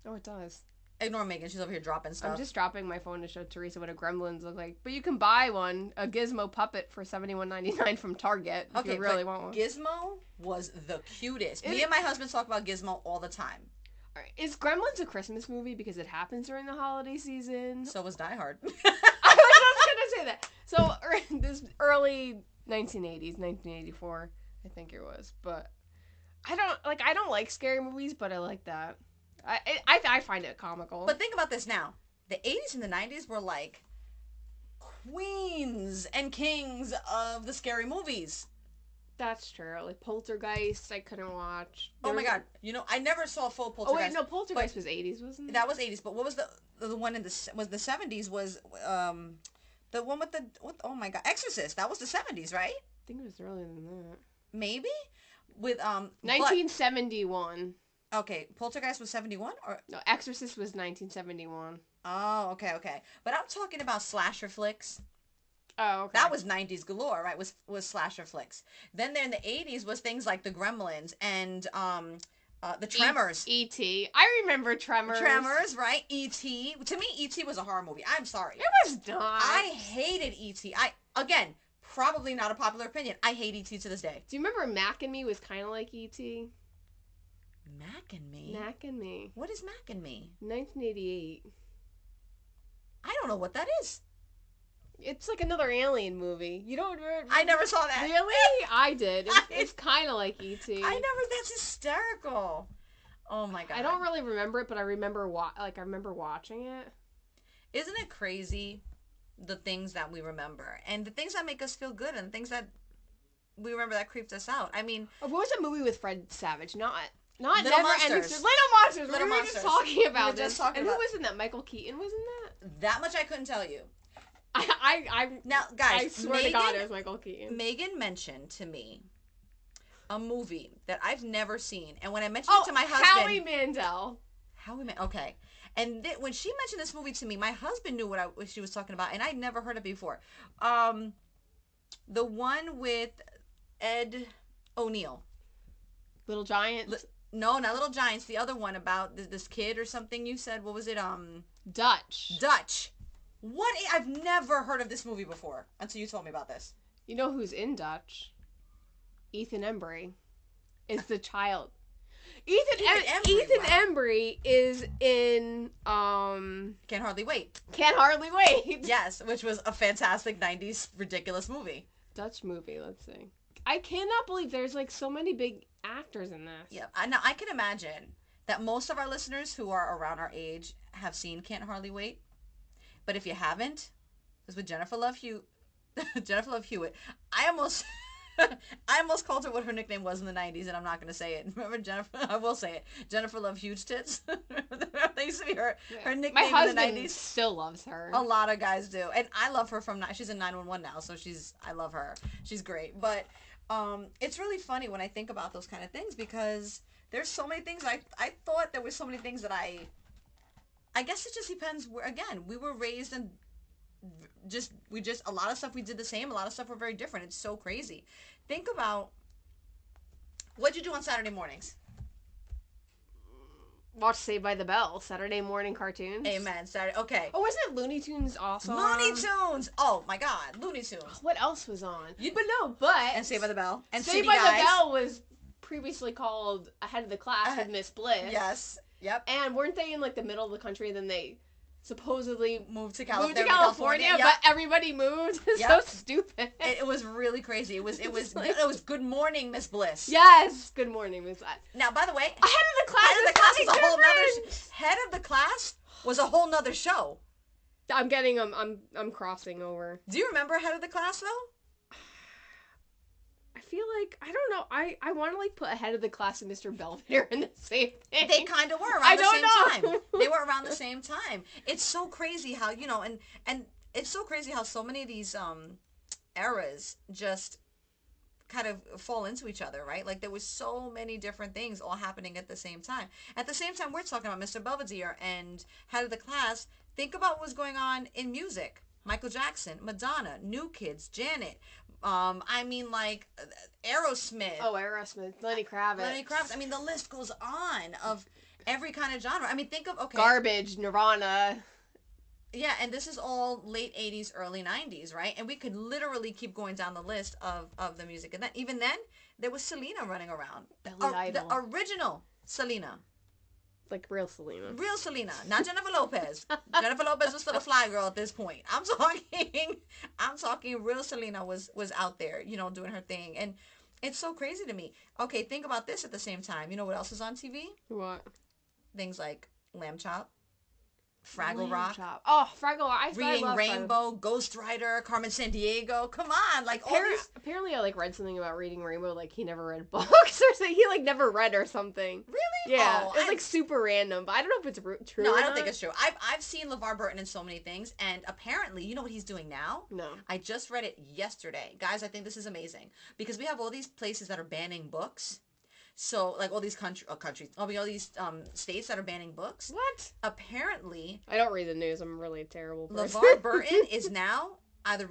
Oh, it does. Ignore Megan. She's over here dropping stuff. I'm just dropping my phone to show Teresa what a gremlins look like. But you can buy one, a Gizmo puppet, for $71.99 from Target if you really want one. Gizmo was the cutest. Me and my husband talk about Gizmo all the time. All right. Is Gremlins a Christmas movie because it happens during the holiday season? So was Die Hard. I was gonna say that. So this early 1980s, 1984, I think it was. But I don't like scary movies, but I like that. I find it comical. But think about this now. The 80s and the 90s were like queens and kings of the scary movies. That's true. Like Poltergeist, I couldn't watch. Oh my God. I never saw full Poltergeist. Oh wait, no, Poltergeist was 80s, wasn't it? That was 80s, but what was the one the 70s was the one with oh my God, Exorcist. That was the 70s, right? I think it was earlier than that. Maybe? With 1971. Okay, Poltergeist was 71 or No, Exorcist was 1971. Oh, okay. But I'm talking about slasher flicks. Oh, okay. That was 90s galore, right? Was slasher flicks. Then there in the 80s was things like the Gremlins and the Tremors. E.T. I remember Tremors. Tremors, right? E.T. To me, E.T. was a horror movie. I'm sorry. It was not. I hated E.T. Again, probably not a popular opinion. I hate E.T. to this day. Do you remember Mac and Me was kind of like E.T.? Mac and Me? Mac and Me. What is Mac and Me? 1988. I don't know what that is. It's like another alien movie. You don't remember? I never saw that. Really? I did. It's kind of like E.T. That's hysterical. Oh my God. I don't really remember it, but I remember watching it. Isn't it crazy the things that we remember and the things that make us feel good and the things that we remember that creeped us out? I mean, what was a movie with Fred Savage? Not Little Never Monsters. Ending Story. Little Monsters. Little We were Monsters. just talking about We were this. just talking and about- who was in that? Michael Keaton was in that? that much I couldn't tell you. I Now, guys, I swear to God, it was Michael Keaton. Megan mentioned to me a movie that I've never seen, and when I mentioned it to my husband, Howie Mandel. Okay, and when she mentioned this movie to me, my husband knew what she was talking about, and I'd never heard it before. The one with Ed O'Neill. Little Giants. No, not Little Giants. The other one about this kid or something. You said, what was it? Dutch. Dutch. What? I've never heard of this movie before until you told me about this. You know who's in Dutch? Ethan Embry is the child. Ethan Embry is in Can't Hardly Wait. Can't Hardly Wait. Yes, which was a fantastic 90s ridiculous movie. Dutch movie, let's see. I cannot believe there's like so many big actors in this. Yeah, I can imagine that most of our listeners who are around our age have seen Can't Hardly Wait. But if you haven't, it's with Jennifer Love Hewitt. I almost I almost called her what her nickname was in the 90s, and I'm not going to say it. Remember Jennifer? I will say it. Jennifer Love Huge Tits. That used to be her nickname My in the husband 90s. still loves her. A lot of guys do. And I love her she's in 911 now, so I love her. She's great. But it's really funny when I think about those kind of things, because there's so many things I thought there were so many things that I guess it just depends. Again, we were raised in a lot of stuff we did the same, a lot of stuff were very different. It's so crazy. Think about, what'd you do on Saturday mornings? Watch Saved by the Bell, Saturday morning cartoons. Amen. Saturday. Okay. Oh, wasn't it Looney Tunes also? Looney Tunes. Oh my God, Looney Tunes. What else was on? And Saved by the Bell. And Saved City by Guys. the Bell was previously called Ahead of the Class with Miss Bliss. Yes. Yep. And weren't they in like the middle of the country? And then they supposedly moved to California, Yep. but everybody moved. It's so stupid. It was really crazy. It was Good Morning, Miss Bliss. Yes. Good morning, Miss. Now, by the way, Head of the Class was a whole nother. Head of the Class was a whole nother show. I'm getting I'm crossing over. Do you remember Head of the Class though? I feel like I don't know. I want to like put Ahead of the Class and Mr. Belvedere in the same thing. They kind of were around the same time. They were around the same time. It's so crazy how, and it's so crazy how so many of these eras just kind of fall into each other, right? Like there was so many different things all happening at the same time. At the same time, we're talking about Mr. Belvedere and Head of the Class. Think about what was going on in music. Michael Jackson, Madonna, New Kids, Janet. Aerosmith. Oh, Aerosmith, Lenny Kravitz. I mean, the list goes on of every kind of genre. I mean, think of, Garbage, Nirvana. Yeah, and this is all late 80s, early 90s, right? And we could literally keep going down the list of the music. And even then, there was Selena running around. Billy Idol. The original Selena. Like real Selena. Real Selena, not Jennifer Lopez. Jennifer Lopez was still a fly girl at this point. I'm talking real Selena was out there, doing her thing. And it's so crazy to me. Okay, think about this at the same time. You know what else is on TV? What? Things like Lamb Chop, Fraggle Rock. Oh, Fraggle Rock. Reading Rainbow, Ghost Rider, Carmen Sandiego. Come on, like all these. Apparently, I read something about Reading Rainbow. Like he never read books or something. He never read or something. Really? Yeah. It's super random, but I don't know if it's true. No, I don't think it's true. I've seen LeVar Burton in so many things, and apparently, you know what he's doing now? No. I just read it yesterday, guys. I think this is amazing because we have all these places that are banning books. So, like, all these all these states that are banning books. What? Apparently... I don't read the news. I'm really a terrible person. LeVar Burton is now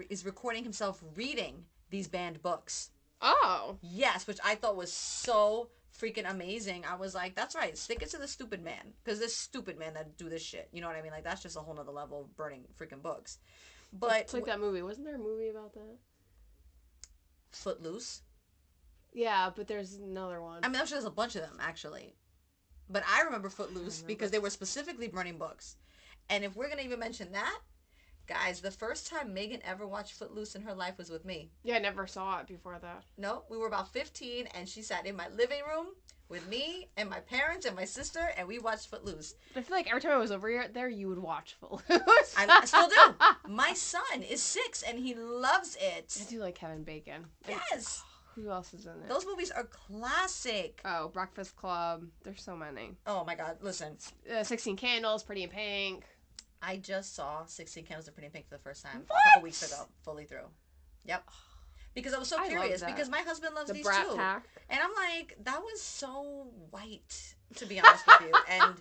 is recording himself reading these banned books. Oh. Yes, which I thought was so freaking amazing. I was like, that's right. Stick it to the stupid man. Because there's stupid men that do this shit. You know what I mean? Like, that's just a whole nother level of burning freaking books. But... It's like that movie. Wasn't there a movie about that? Footloose. Yeah, but there's another one. I mean, I'm sure there's a bunch of them, actually. But I remember Footloose because they were specifically burning books. And if we're going to even mention that, guys, the first time Megan ever watched Footloose in her life was with me. Yeah, I never saw it before that. No, we were about 15, and she sat in my living room with me and my parents and my sister, and we watched Footloose. I feel like every time I was over there, you would watch Footloose. I still do. My son is 6, and he loves it. I do like Kevin Bacon. Yes. Who else is in it? Those movies are classic. Oh, Breakfast Club. There's so many. Oh, my God. Listen. 16 Candles, Pretty in Pink. I just saw 16 Candles of Pretty in Pink for the first time What? a couple weeks ago, fully through. Yep. Because I was so curious, because my husband loves these Brat too. Pack. And I'm like, that was so white, to be honest with you. And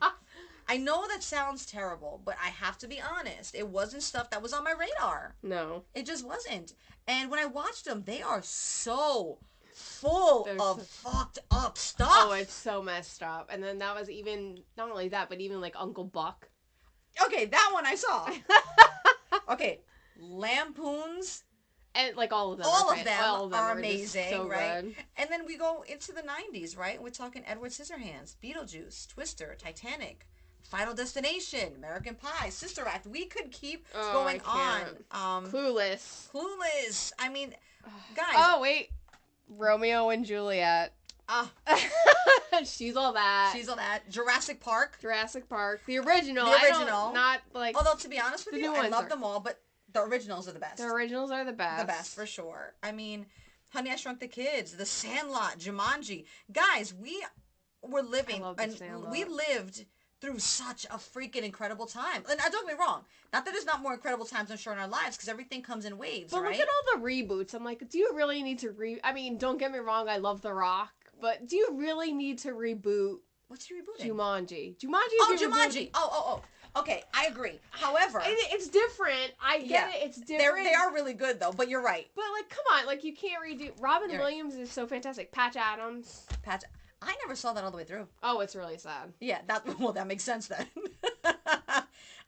I know that sounds terrible, but I have to be honest. It wasn't stuff that was on my radar. No. It just wasn't. And when I watched them, they are so full of fucked up stuff. Oh, it's so messed up. And then that was even, not only that, but even like Uncle Buck. Okay, that one I saw. Okay, Lampoons. And like all of them. All of them are just amazing, so right? good. And then we go into the 90s, right? We're talking Edward Scissorhands, Beetlejuice, Twister, Titanic, Final Destination, American Pie, Sister Act. We could keep going on. Clueless. Clueless. I mean, guys. Oh, wait. Romeo and Juliet. She's all that. She's all that. Jurassic Park. The original. Not like. Although, to be honest with you, I love are... them all, but the originals are the best. The originals are the best. The best, for sure. I mean, Honey, I Shrunk the Kids, The Sandlot, Jumanji. Guys, we were living, I love The and Sandlot. we lived through such a freaking incredible time. And don't get me wrong, not that there's not more incredible times, I'm sure, in our lives, because everything comes in waves, But right? look at all the reboots. I'm like, do you really need to I mean, don't get me wrong, I love The Rock, but do you really need to reboot What's he rebooting? Jumanji? Oh, Jumanji. Oh. Okay, I agree. However, It's different. I get it. It's different. They are really good, though, but you're right. But, like, come on. Like, you can't redo... Robin Williams is so fantastic. Patch Adams. I never saw that all the way through. Oh, it's really sad. Yeah, that makes sense then.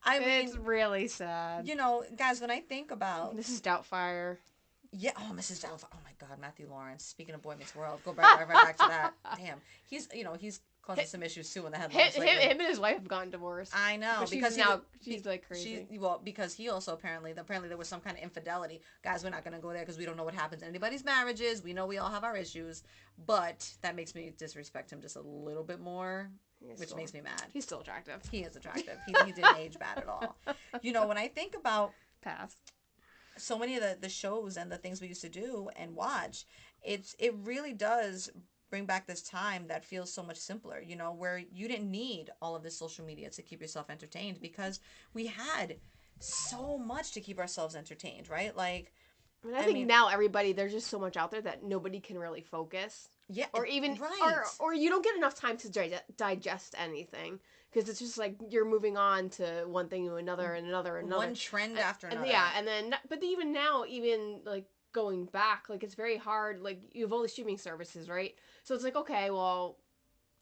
I mean, It's really sad. you know, guys, when I think about Mrs. Doubtfire. Mrs. Doubtfire. Oh my God, Matthew Lawrence. Speaking of Boy Meets World, go right back to that. Damn, he's causing some issues too in the headlines lately. Him and his wife have gotten divorced. I know, But because she's like crazy. because he also apparently there was some kind of infidelity. Guys, we're not gonna go there because we don't know what happens in anybody's marriages. We know we all have our issues, but that makes me disrespect him just a little bit more, which makes me mad. He's still attractive. He is attractive. He didn't age bad at all. You know, when I think about Pass. so many of the shows and the things we used to do and watch, it really does bring back this time that feels so much simpler, you know, where you didn't need all of this social media to keep yourself entertained, because we had so much to keep ourselves entertained, right? Like, I think now there's just so much out there that nobody can really focus. Yeah, or even right. or you don't get enough time to digest anything, because it's just like you're moving on to one thing to another and another and another. One trend after another. And then but even now, even like going back, like it's very hard. Like you have all the streaming services, right? So it's like, okay, well,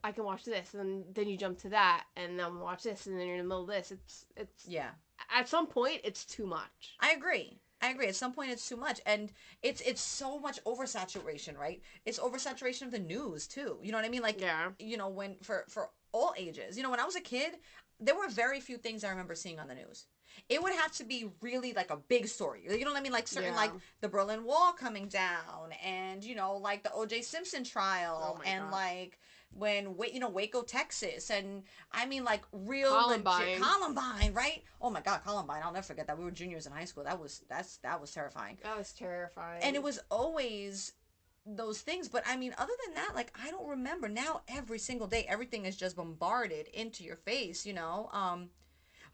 I can watch this, and then you jump to that, and then watch this, and then you're in the middle of this. It's yeah. At some point, it's too much. I agree. At some point, it's too much, and it's so much oversaturation, right? It's oversaturation of the news too. You know what I mean? Like, you know, when for all ages. You know, when I was a kid, there were very few things I remember seeing on the news. It would have to be really like a big story. You know what I mean? Like certain like the Berlin Wall coming down, and you know, like the O.J. Simpson trial, and like when Waco, Texas, and I mean like real legit Columbine, right? Oh my God, Columbine! I'll never forget that. We were juniors in high school. That was terrifying. That was terrifying. And it was always those things. But I mean, other than that, like I don't remember. Now every single day, everything is just bombarded into your face. You know.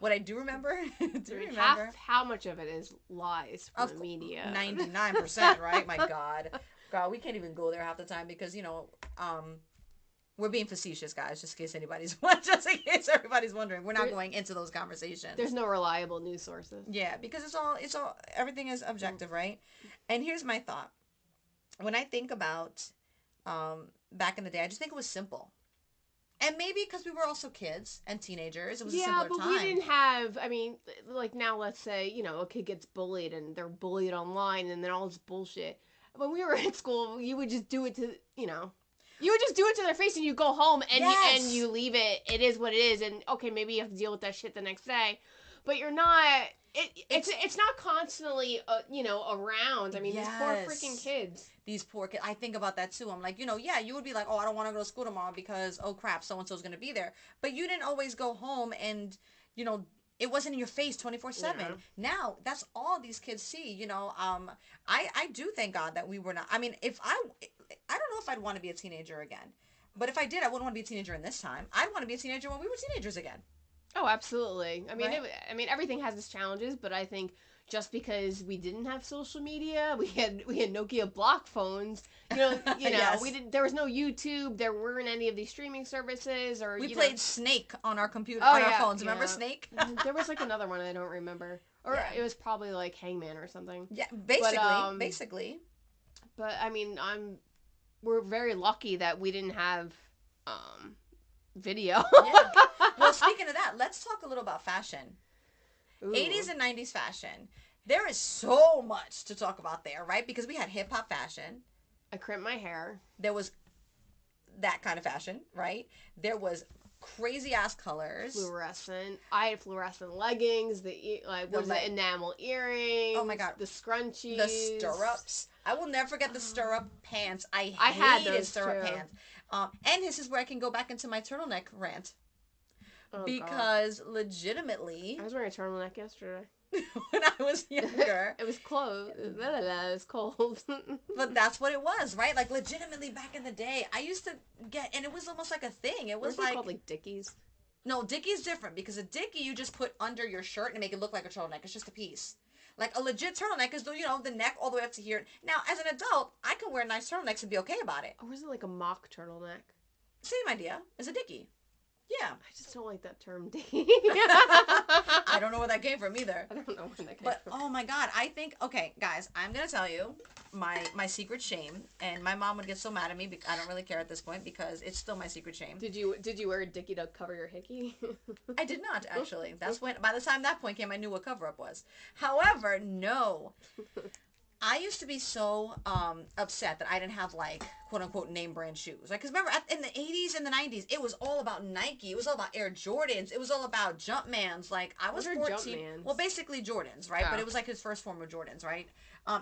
What I do remember, how much of it is lies from the media? 99%, right? My God, we can't even go there half the time because you know, we're being facetious, guys. Just in case everybody's wondering, we're not going into those conversations. There's no reliable news sources. Yeah, because it's all everything is objective, right? And here's my thought: when I think about back in the day, I just think it was simple. And maybe because we were also kids and teenagers, it was a simpler time. We didn't have, I mean, like now let's say, you know, a kid gets bullied and they're bullied online and then all this bullshit. When we were in school, you would just do it to, you know, you would just do it to their face and you go home and you leave it. It is what it is. And okay, maybe you have to deal with that shit the next day. But you're not, it's not constantly, you know, around. I mean, these poor freaking kids. These poor kids. I think about that too. I'm like, you know, yeah, you would be like, oh, I don't want to go to school tomorrow because, oh crap, so-and-so's going to be there. But you didn't always go home and, you know, it wasn't in your face 24/7. Now, that's all these kids see, you know. I do thank God that we were not, I mean, I don't know if I'd want to be a teenager again. But if I did, I wouldn't want to be a teenager in this time. I'd want to be a teenager when we were teenagers again. Oh, absolutely. I mean, right? Everything has its challenges, but I think just because we didn't have social media, we had Nokia block phones. You know, Yes. There was no YouTube. There weren't any of these streaming services, or we played Snake on our computer, on our phones. Remember Snake? There was like another one I don't remember, or it was probably like Hangman or something. Yeah, basically. But I mean, we're very lucky that we didn't have video. Yeah. Well, speaking of that, let's talk a little about fashion. Ooh. 80s and 90s fashion. There is so much to talk about there, right? Because we had hip hop fashion. I crimped my hair. There was that kind of fashion, right? There was crazy ass colors. Fluorescent. I had fluorescent leggings. The enamel earrings. Oh my God. The scrunchies. The stirrups. I will never forget the stirrup pants. I had hated those stirrup too. pants. And this is where I can go back into my turtleneck rant. Oh, because legitimately, God. I was wearing a turtleneck yesterday. when I was younger, It was close. It was cold. but that's what it was, right? Like legitimately back in the day, I used to get, and it was almost like a thing. It was Weren't they called like Dickies? no, Dickie's different because a Dickie you just put under your shirt and make it look like a turtleneck. It's just a piece. Like a legit turtleneck is, the neck all the way up to here. Now, as an adult, I can wear nice turtlenecks and be okay about it. Or was it like a mock turtleneck? Same idea. It's a Dickie. Yeah. I just don't like that term, Dickie. I don't know where that came from either. I don't know where that came But from. oh my God, I think, okay, guys, I'm gonna tell you my secret shame, and my mom would get so mad at me. I don't really care at this point because it's still my secret shame. Did you wear a Dickie to cover your hickey? I did not actually. That's when, by the time that point came, I knew what cover up was. However, no. I used to be so upset that I didn't have like quote unquote name brand shoes. Like, cause remember in the 80's and the 90's, it was all about Nike. It was all about Air Jordans. It was all about Jumpmans. Like I was What are 14. Jumpmans? Well, basically Jordans, right? Oh. But it was like his first form of Jordans, right?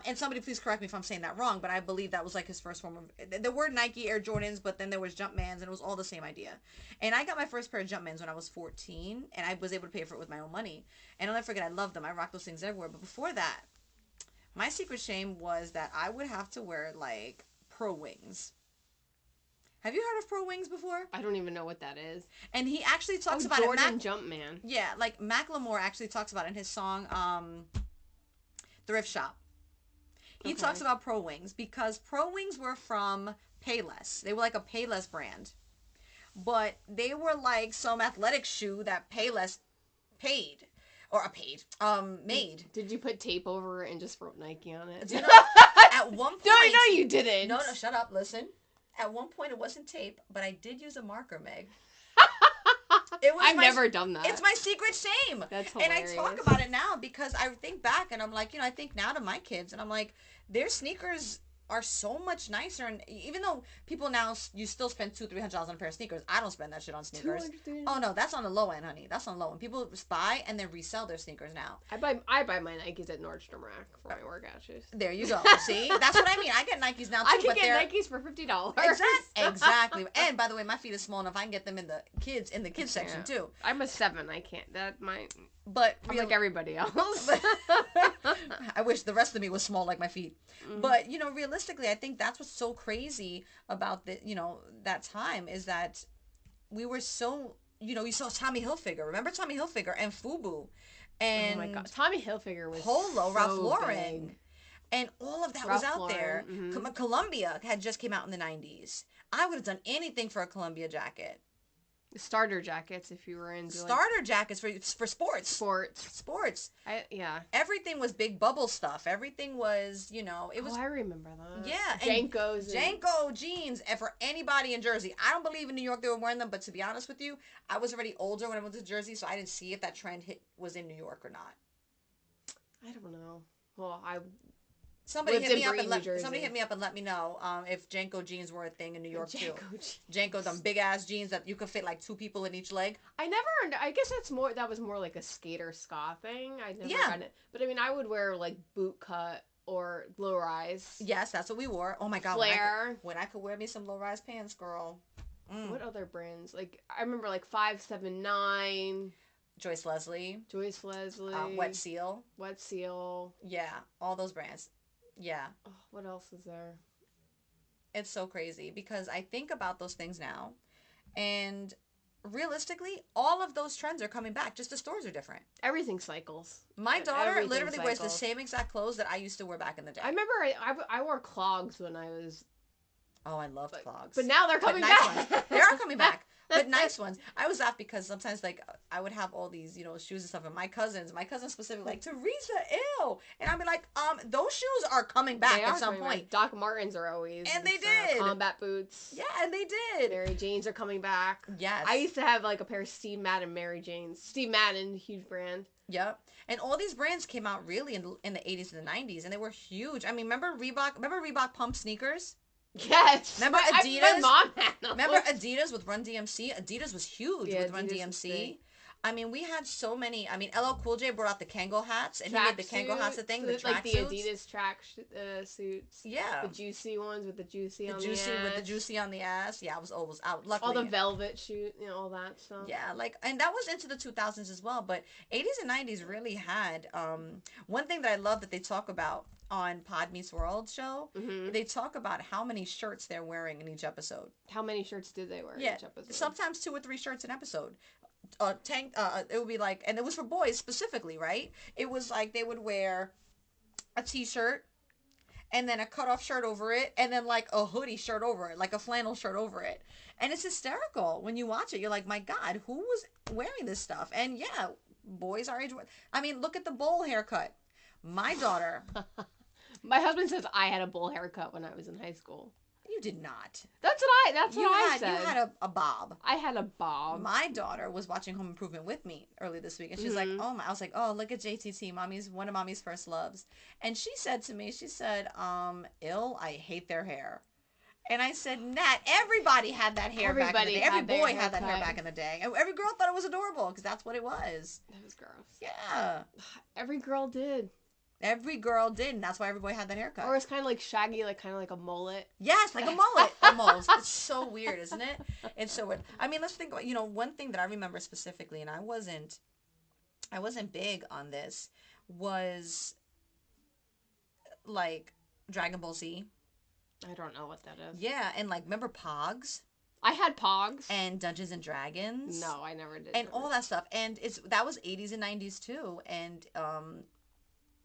And somebody please correct me if I'm saying that wrong, but I believe that was like his first form of. There were Nike Air Jordans, but then there was Jumpmans, and it was all the same idea. And I got my first pair of Jumpmans when I was 14, and I was able to pay for it with my own money. And I'll never forget, I loved them. I rocked those things everywhere. But before that, my secret shame was that I would have to wear, like, Pro Wings. Have you heard of Pro Wings before? I don't even know what that is. And he actually talks about Jordan it. Jumpman. Yeah, like, Macklemore actually talks about it in his song, Thrift Shop. He talks about Pro Wings because Pro Wings were from Payless. They were like a Payless brand. But they were like some athletic shoe that Payless made. Did you put tape over it and just wrote Nike on it? You know, at one point... No, you didn't. No, shut up, listen. At one point it wasn't tape, but I did use a marker, Meg. I've never done that. It's my secret shame. That's hilarious. And I talk about it now because I think back and I'm like, I think now to my kids and I'm like, their sneakers are so much nicer, and even though people now, you still spend $200-$300 on a pair of sneakers, I don't spend that shit on sneakers. Oh no, that's on the low end, honey. That's on the low end. People buy and then resell their sneakers now. I buy my Nikes at Nordstrom Rack for my workout shoes. There you go. See, that's what I mean. I get Nikes now too. I can get Nikes for $50. Exactly. And by the way, my feet are small enough. I can get them in the kids section too. I'm a 7. I can't. That might. But I'm like everybody else. I wish the rest of me was small like my feet. Mm-hmm. But, realistically, I think that's what's so crazy about that time is that we were so, you saw Tommy Hilfiger. Remember Tommy Hilfiger and FUBU? And oh my God. Tommy Hilfiger was Polo, so Ralph Lauren. Big. And all of that Ralph was out Lauren, there. mm-hmm. Columbia had just came out in the 90s. I would have done anything for a Columbia jacket. Starter jackets if you were into starter jackets for sports. Sports. Yeah. Everything was big bubble stuff. Everything was, it was. Oh, I remember that. Yeah. Janko jeans. And for anybody in Jersey, I don't believe in New York they were wearing them, but to be honest with you, I was already older when I went to Jersey, so I didn't see if that trend was in New York or not. I don't know. Well, Somebody hit me up and let me know if Janko jeans were a thing in New York too. Janko, them big ass jeans that you could fit like 2 people in each leg. I guess that was more like a skater ska thing. I never gotten it. But I mean, I would wear like boot cut or low rise. Yes, that's what we wore. Oh my God. Flare. When I could wear me some low rise pants, girl. What other brands? Like I remember like 579. Joyce Leslie. Wet Seal. Yeah, all those brands. Yeah. Oh, what else is there? It's so crazy because I think about those things now, and realistically, all of those trends are coming back. Just the stores are different. Everything cycles. My daughter literally wears the same exact clothes that I used to wear back in the day. I remember I wore clogs when I was. Oh, I loved clogs. But now they're coming back. They are coming back. But nice ones. I was off because sometimes, like, I would have all these, shoes and stuff. And my cousins specifically, like, Teresa, ew. And I'd be like, those shoes are coming back at some point. Doc Martens are always. And they did. Combat boots. Yeah, and they did. Mary Janes are coming back. Yes. I used to have, like, a pair of Steve Madden Mary Janes. Steve Madden, huge brand. Yep. And all these brands came out really in the 80s and the 90s. And they were huge. I mean, remember Reebok pump sneakers? Yes. Remember Adidas? My mom had them. Remember Adidas with Run DMC? Adidas was huge with Run Adidas DMC. I mean, we had so many. I mean, LL Cool J brought out the Kangol hats, and he made the Kangol hats a thing. The track like the suits. Adidas track suits. Yeah. The juicy ones with the juicy on juicy the ass. with the juicy on the ass. Yeah, I was always out. Luckily, all the velvet shoot, all that stuff. Yeah, like, and that was into the 2000s as well. But 80s and 90s really had one thing that I love that they talk about on Pod Meets World show. Mm-hmm. They talk about how many shirts they're wearing in each episode. How many shirts did they wear in each episode? Sometimes 2 or 3 shirts an episode. It would be like, and it was for boys specifically, right? It was like they would wear a t-shirt and then a cutoff shirt over it, and then like a hoodie shirt over it, like a flannel shirt over it. And it's hysterical when you watch it. You're like, my God, who was wearing this stuff? And yeah, boys our age. I mean, look at the bowl haircut. My daughter. My husband says I had a bowl haircut when I was in high school. You did not. That's what I said. You had a bob. I had a bob. My daughter was watching Home Improvement with me early this week, and she's like, "Oh my!" I was like, "Oh, look at JTT, one of mommy's first loves." And she said to me, "Ill, I hate their hair." And I said, "Nat, everybody had that hair back in the day. Every boy had that hair back in the day. And every girl thought it was adorable because that's what it was." That was gross. Yeah. Every girl did. Every girl did, and that's why every boy had that haircut. Or it's kind of like shaggy, like kind of like a mullet. Yes, like a mullet, almost. It's so weird, isn't it? It's so weird. I mean, let's think about, one thing that I remember specifically, and I wasn't big on this, was like Dragon Ball Z. I don't know what that is. Yeah, and like, remember Pogs? I had Pogs. And Dungeons and Dragons. No, I never did. And all that stuff. And that was 80s and 90s too. And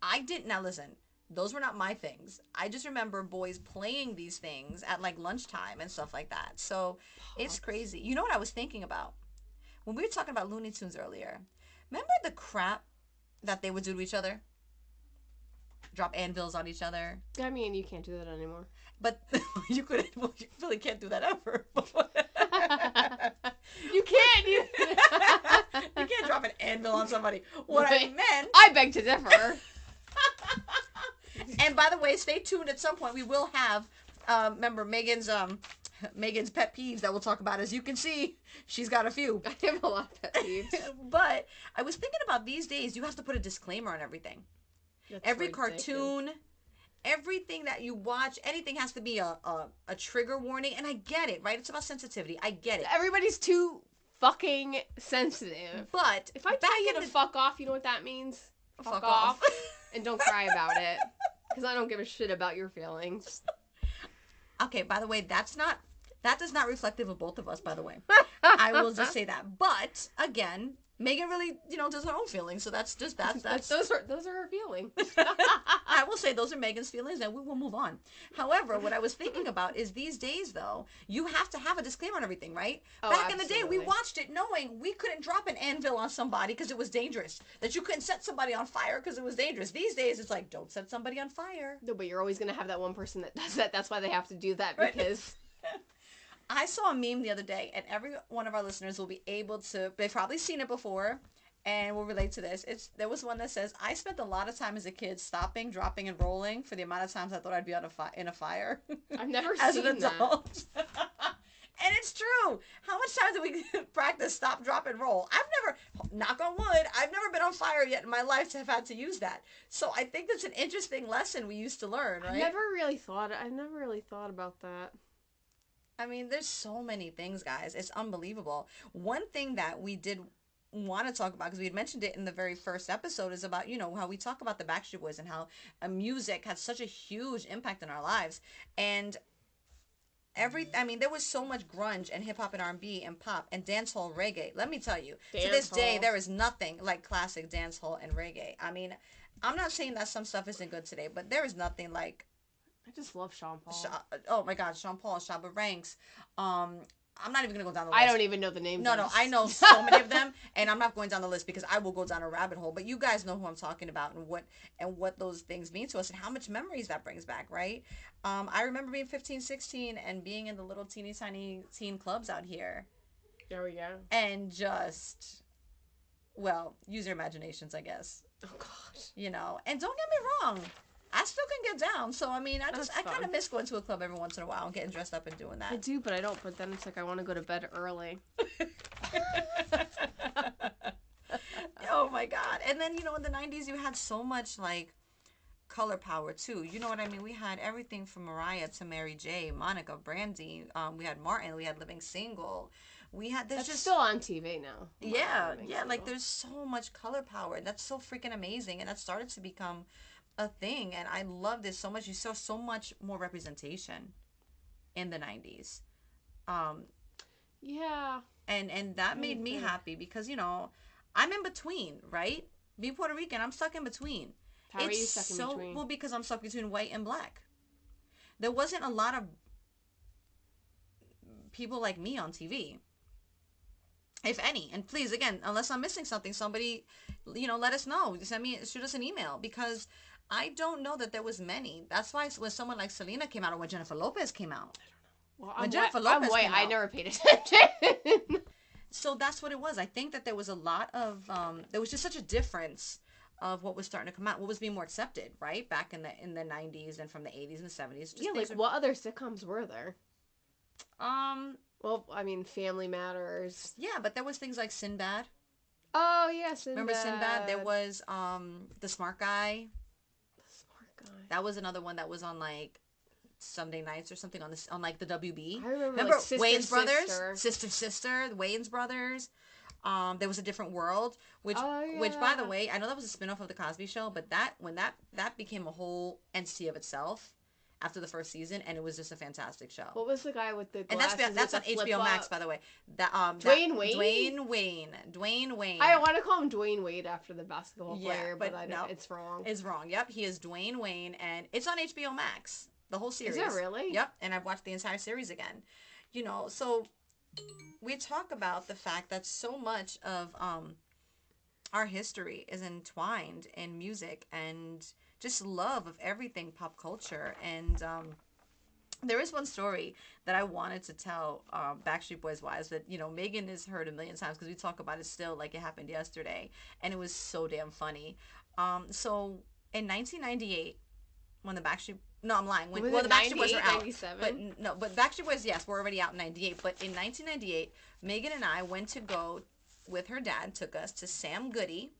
I didn't. Now listen, those were not my things. I just remember boys playing these things at like lunchtime and stuff like that. So it's crazy. You know what I was thinking about? When we were talking about Looney Tunes earlier, remember the crap that they would do to each other? Drop anvils on each other. I mean, you can't do that anymore. But you really can't do that ever. You can't. You can't drop an anvil on somebody. What I meant... I beg to differ. And by the way, stay tuned. At some point, we will have, remember, Megan's pet peeves that we'll talk about. As you can see, she's got a few. I have a lot of pet peeves. But I was thinking about these days, you have to put a disclaimer on everything. That's Every ridiculous. cartoon, everything that you watch, anything has to be a trigger warning. And I get it, right? It's about sensitivity. I get it. Everybody's too fucking sensitive. But if I tell you to fuck off, you know what that means? Fuck off. And don't cry about it. Because I don't give a shit about your feelings. Okay, by the way, that does not reflective of both of us, by the way. I will just say that. But again, Megan really, does her own feelings, so that's those are her feelings. I will say those are Megan's feelings, and we will move on. However, what I was thinking about is these days, though, you have to have a disclaimer on everything, right? Oh, Back in the absolutely. day, we watched it knowing we couldn't drop an anvil on somebody because it was dangerous. That you couldn't set somebody on fire because it was dangerous. These days, it's like, don't set somebody on fire. No, but you're always going to have that one person that does that. That's why they have to do that, because... I saw a meme the other day, and every one of our listeners will be able to, they've probably seen it before, and will relate to this. There was one that says, I spent a lot of time as a kid stopping, dropping, and rolling for the amount of times I thought I'd be in a fire. I've never as seen an adult. That. And it's true. How much time do we practice stop, drop, and roll? Knock on wood, I've never been on fire yet in my life to have had to use that. So I think that's an interesting lesson we used to learn, right? I never really thought about that. I mean, there's so many things, guys. It's unbelievable. One thing that we did want to talk about, because we had mentioned it in the very first episode, is about, how we talk about the Backstreet Boys and how music had such a huge impact in our lives. And there was so much grunge and hip-hop and R&B and pop and dancehall reggae. Let me tell you, to this day, there is nothing like classic dancehall and reggae. I mean, I'm not saying that some stuff isn't good today, but there is nothing like... I just love Sean Paul. Oh my God, Sean Paul, Shabba Ranks. I'm not even going to go down the list. I don't even know the names. No, I know so many of them, and I'm not going down the list because I will go down a rabbit hole. But you guys know who I'm talking about and what those things mean to us and how much memories that brings back, right? I remember being 15, 16 and being in the little teeny tiny teen clubs out here. There we go. And just, use your imaginations, I guess. Oh gosh. And don't get me wrong. I still can get down, so I kind of miss going to a club every once in a while and getting dressed up and doing that. I do, but I don't. But then it's like I want to go to bed early. my God. And then, you know, in the 90s, you had so much, like, color power, too. You know what I mean? We had everything from Mariah to Mary J, Monica, Brandy. We had Martin. We had Living Single. We had, there's That's just... still on TV now. Yeah, Living yeah, Single. like, there's so much color power. And that's so freaking amazing. And that started to become a thing. And I love this so much. You saw so much more representation in the 90s. Yeah. And that made me happy because, you know, I'm in between, right? Being Puerto Rican, I'm stuck in between. How are you stuck in between? Well, because I'm stuck between white and black. There wasn't a lot of people like me on TV, if any. And please, again, unless I'm missing something, somebody, you know, let us know. Shoot us an email, because I don't know that there was many. That's why when someone like Selena came out, or when Jennifer Lopez came out. Well, When I'm Jennifer white. Lopez came I out. never paid attention. So that's what it was. I think that there was a lot of there was just such a difference of what was starting to come out, what was being more accepted, right? Back in the 90s and from the 80s and the 70s. Yeah, like what other sitcoms were there? Well, I mean, Family Matters. yeah, but there was things like Sinbad. Oh, yeah, Sinbad. Remember Sinbad? There was The Smart Guy. The Smart Guy. That was another one that was on like Sunday nights or something on like the WB. I remember like, Sister, Wayans Sister. Brothers, Sister, the Wayans Brothers. There was A Different World, which yeah. by the way, I know that was a spinoff of the Cosby Show, but when that became a whole entity of itself after the first season, and it was just a fantastic show. What was the guy with the And glasses? that's on with the HBO Max, flip-flop? by the way. Dwayne Wade? Dwayne Wayne. I want to call him Dwayne Wade after the basketball Yeah, player, but but I no. don't. It's wrong. It's wrong. Yep, he is Dwayne Wayne, and it's on HBO Max. The whole series. Is it really? Yep, and I've watched the entire series again. You know, so we talk about the fact that so much of our history is entwined in music and just love of everything pop culture. And there is one story that I wanted to tell Backstreet Boys wise that, you know, Megan has heard a million times because we talk about it still like it happened yesterday, and it was so damn funny. So in 1998, when the Backstreet... No, I'm lying. The Backstreet Boys were out. 97? But Backstreet Boys, yes, were already out in 98. But in 1998, Megan and I went to go with her dad, took us to Sam Goody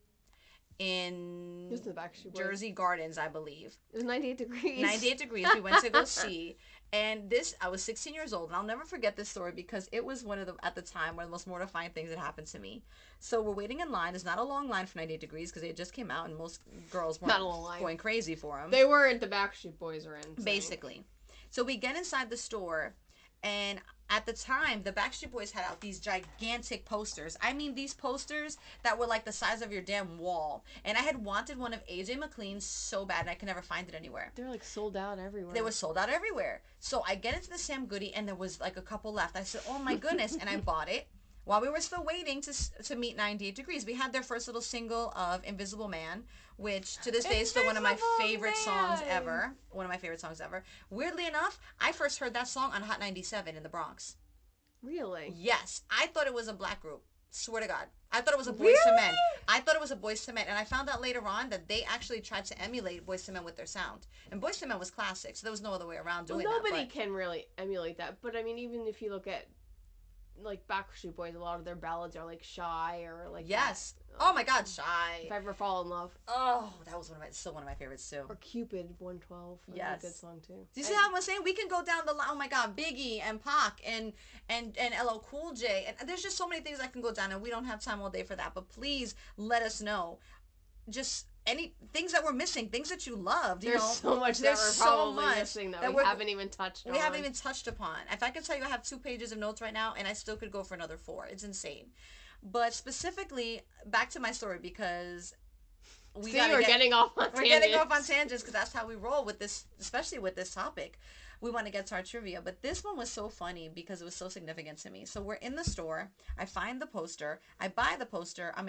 in Just the Backstreet Boys. Jersey Gardens, I believe. It was 98 degrees. 98 degrees. We went to go see. And I was 16 years old, and I'll never forget this story because it was at the time, one of the most mortifying things that happened to me. So we're waiting in line. It's not a long line for 98 degrees because they just came out, and most girls weren't going crazy for them. They weren't. The Backstreet Boys were in. Basically. So we get inside the store, and at the time, the Backstreet Boys had out these gigantic posters. I mean, these posters that were like the size of your damn wall. And I had wanted one of AJ McLean's so bad, and I could never find it anywhere. They were like sold out everywhere. They were sold out everywhere. So I get into the Sam Goody, and there was like a couple left. I said, oh my goodness, and I bought it. While we were still waiting to meet 98 Degrees, we had their first little single of Invisible Man, which to this day is still one of my favorite songs ever. One of my favorite songs ever. Weirdly enough, I first heard that song on Hot 97 in the Bronx. Really? Yes. I thought it was a black group. Swear to God. I thought it was a Boyz II Men. I thought it was a Boyz II Men. And I found out later on that they actually tried to emulate Boyz II Men with their sound. And Boyz II Men was classic, so there was no other way around doing that. Nobody can really emulate that. But I mean, even if you look at like Backstreet Boys, a lot of their ballads are like Shy or like yes. Oh my God, Shy. If I Ever Fall in Love. Oh, that was still one of my favorites too. Or Cupid 112. Yes. That's a good song too. Do you see how I'm saying? We can go down the line. Oh my God, Biggie and Pac and LL Cool J, and there's just so many things I can go down, and we don't have time all day for that. But please let us know. Just any things that we're missing, things that you loved. There's so much that we're probably missing that we haven't even touched on. We haven't even touched upon. If I can tell you, I have 2 pages of notes right now, and I still could go for another 4. It's insane. But specifically, back to my story, because we're getting off on tangents. We're getting off on tangents because that's how we roll with this, especially with this topic. We want to get to our trivia, but this one was so funny because it was so significant to me. So we're in the store. I find the poster. I buy the poster. I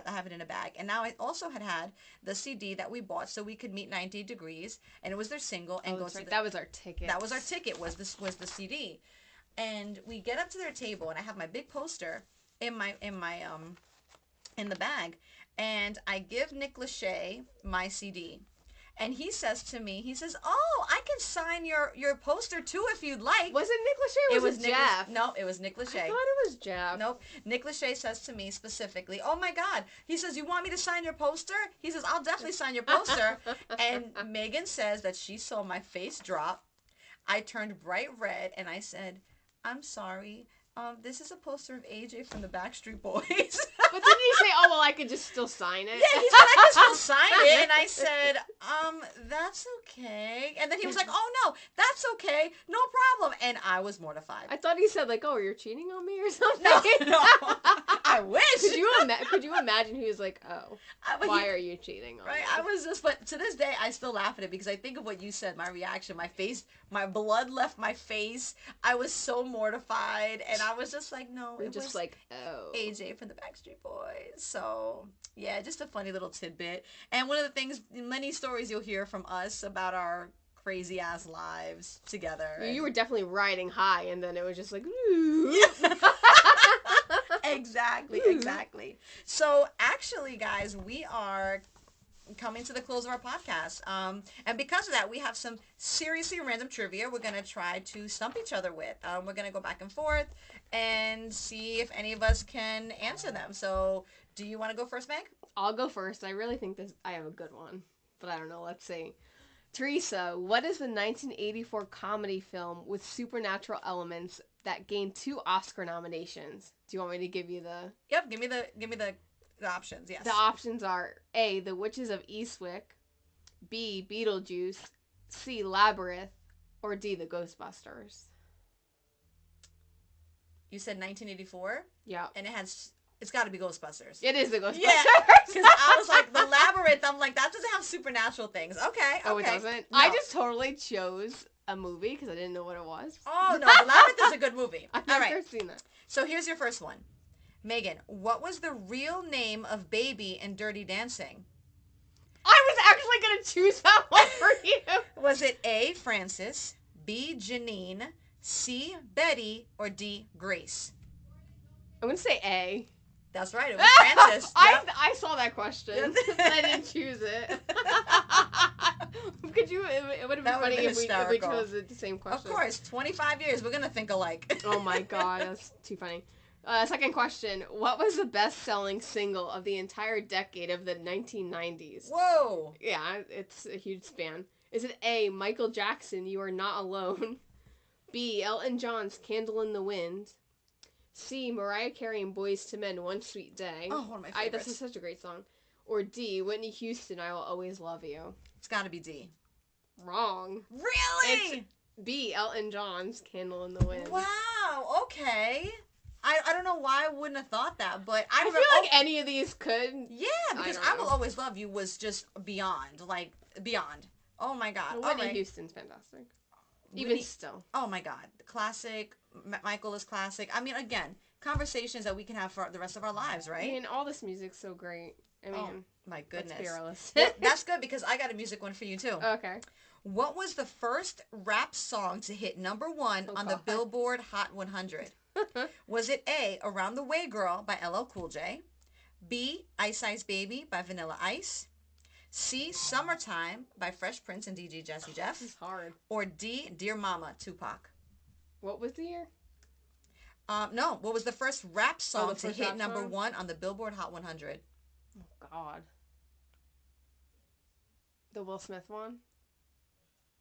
have it in a bag. And now I also had the CD that we bought so we could meet 90 Degrees, and it was their single. And that was our ticket. That was our ticket. Was the CD, and we get up to their table, and I have my big poster in the bag, and I give Nick Lachey my CD. And he says to me, he says, "Oh, I can sign your poster too if you'd like." Was it Nick Lachey or was it Nick Jeff? No, it was Nick Lachey. I thought it was Jeff. Nope. Nick Lachey says to me specifically, "Oh my God." He says, "You want me to sign your poster?" He says, "I'll definitely sign your poster." And Megan says that she saw my face drop. I turned bright red and I said, "I'm sorry. This is a poster of AJ from the Backstreet Boys." But didn't he say, "Oh well, I could just still sign it"? Yeah, he said I could still sign it, and I said, "That's okay." And then he was like, "Oh no, that's okay, no problem." And I was mortified. I thought he said like, "Oh, you're cheating on me" or something. No, I wish. Could you imagine he was like, "Oh, why are you cheating on Right, me?" I was just, but to this day, I still laugh at it because I think of what you said, my reaction, my face, my blood left my face. I was so mortified, and I was just like, no, We're it just was like, oh. AJ from the Backstreet Boys. So, yeah, just a funny little tidbit. And one of the things, many stories you'll hear from us about our crazy ass lives together. You were definitely riding high, and then it was just like, ooh. Exactly. So, actually, guys, we are coming to the close of our podcast. And because of that, we have some seriously random trivia we're going to try to stump each other with. We're going to go back and forth and see if any of us can answer them. So, do you want to go first, Meg? I'll go first. I really think I have a good one, but I don't know. Let's see. Teresa, what is the 1984 comedy film with supernatural elements that gained 2 Oscar nominations? Do you want me to give you the... Yep, give me the options, yes. The options are A, The Witches of Eastwick, B, Beetlejuice, C, Labyrinth, or D, The Ghostbusters. You said 1984? Yeah. And it's got to be Ghostbusters. It is The Ghostbusters. Yeah, because I was like, the Labyrinth, I'm like, that doesn't have supernatural things. Okay. Oh, it doesn't? No. I just totally chose a movie because I didn't know what it was. Oh, no, the Labyrinth is a good movie. I've All never right. seen that. So here's your first one. Megan, what was the real name of Baby in Dirty Dancing? I was actually going to choose that one for you. Was it A, Frances, B, Janine, C, Betty, or D, Grace? I'm going to say A. That's right, it was Frances. Yep. I saw that question, but I didn't choose it. It would have been That would've funny been if we hysterical. chose the same question. Of course, 25 years, we're going to think alike. Oh my god, that's too funny. Second question. What was the best-selling single of the entire decade of the 1990s? Whoa. Yeah, it's a huge span. Is it A, Michael Jackson, You Are Not Alone? B, Elton John's Candle in the Wind? C, Mariah Carey and Boyz II Men, One Sweet Day? Oh, one of my favorites. This is such a great song. Or D, Whitney Houston, I Will Always Love You? It's got to be D. Wrong. Really? It's B, Elton John's Candle in the Wind. Wow, okay. I don't know why I wouldn't have thought that, but I feel like any of these could. Yeah, because I Will Always Love You was just beyond. Oh my God. Well, Whitney Houston's fantastic. Even still. Oh my God. Classic. Michael is classic. I mean, again, conversations that we can have for the rest of our lives, right? I mean, all this music's so great. I mean, oh my goodness. Let's be realistic. Well, that's good because I got a music one for you too. Okay. What was the first rap song to hit #1 on the Billboard Hot 100? Was it A, Around the Way Girl by LL Cool J, B, Ice Ice Baby by Vanilla Ice, C, Summertime by Fresh Prince and DJ Jazzy Jeff, This is hard. or D, Dear Mama, Tupac? What was the year? No, what was the first rap song to hit rap song? #1 on the Billboard Hot 100? Oh, God. The Will Smith one?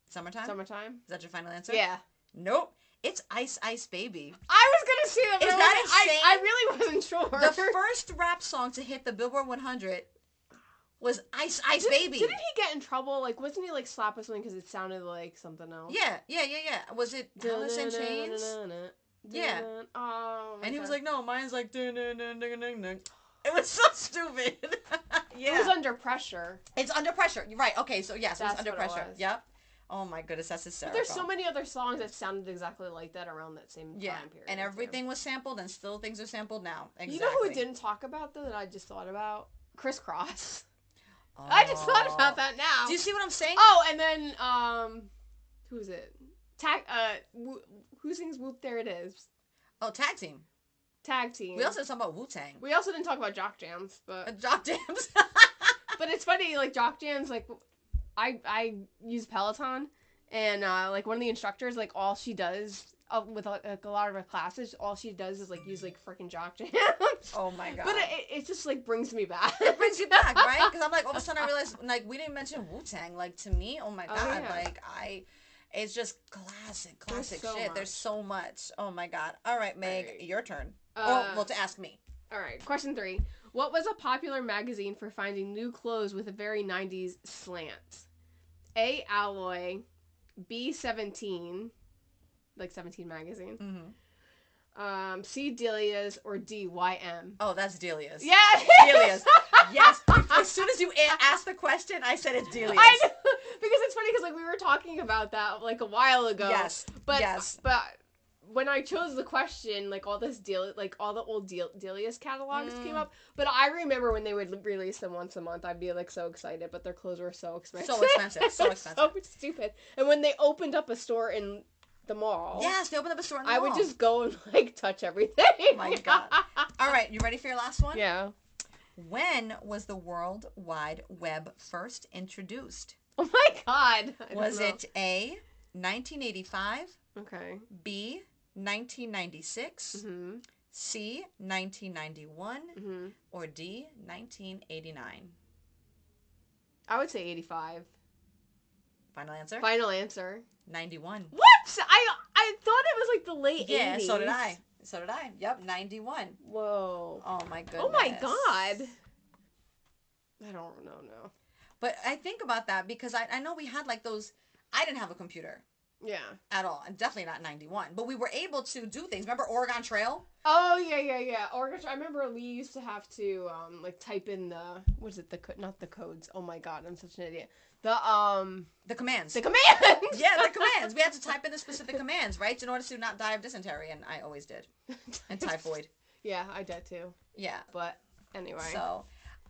Summertime? Summertime? Is that your final answer? Yeah. Nope. It's Ice Ice Baby. I was going to say that, but Is that insane? I really wasn't sure. The first rap song to hit the Billboard 100 was Ice Ice Baby. Didn't he get in trouble? Like, wasn't he, like, slapped with something because it sounded like something else? Yeah. Was it Alice in Chains? Yeah. Oh, and he was like, no, mine's like, dun, dun, dun, dun, dun, dun. It was so stupid. Yeah. It was Under Pressure. It's Under Pressure. You're right. Okay, so yes, it was That's Under what it Pressure. was. Yep. Oh my goodness, that's hysterical. But there's so many other songs that sounded exactly like that around that same time period. And everything was sampled, and still things are sampled now. Exactly. You know who we didn't talk about, though, that I just thought about? Criss Cross. Oh. I just thought about that now. Do you see what I'm saying? Oh, and then, who's it? Who sings Whoop There It Is? Oh, Tag Team. Tag Team. We also didn't talk about Wu-Tang. We also didn't talk about Jock Jams, but... Jock Jams. But it's funny, like, Jock Jams, like... I use Peloton, and like one of the instructors, like all she does with like a lot of her classes, all she does is like use like freaking jock jams. Oh my god. But it just like brings me back. It brings you back, right? Because I'm like, all of a sudden I realized, like, we didn't mention Wu-Tang. Like, to me, oh my god, yeah. like it's just classic so shit. much. There's so much. Oh my god. All right, Meg, Right. your turn. To ask me. All right, question 3. What was a popular magazine for finding new clothes with a very 90s slant? A. Alloy, B. 17, like 17 magazine. Mm-hmm. C. Delia's, or D. YM. Oh, that's Delia's. Yeah, Delia's. Yes. As soon as you asked the question, I said it's Delia's. I know, because it's funny because like we were talking about that like a while ago. Yes. But yes. But when I chose the question, like all this all the old Delia's catalogs came up. But I remember when they would release them once a month, I'd be like so excited. But their clothes were so expensive. So expensive. So expensive. So stupid. And when they opened up a store in the mall. Yes, they opened up a store in the I mall. would just go and like touch everything. Oh my god. All right, you ready for your last one? Yeah. When was the World Wide Web first introduced? Oh my god. Was it A, 1985, Okay. B, 1996, Mm-hmm. C, 1991, Mm-hmm. or D, 1989? I would say 85. Final answer? Final answer. 91. What? I thought it was like the late 80s. Yeah, so did I. So did I. Yep, 91. Whoa. Oh my goodness. Oh my god. I don't know. No. But I think about that because I know we had like those. I didn't have a computer Yeah. at all, and definitely not 91. But we were able to do things. Remember Oregon Trail? Oh yeah. Oregon. I remember we used to have to like type in the not the codes. Oh my god, I'm such an idiot. The commands. The commands. Yeah, the commands. We had to type in the specific commands, right, in order to not die of dysentery, and I always did, and typhoid. Yeah, I did too. Yeah. But anyway. So,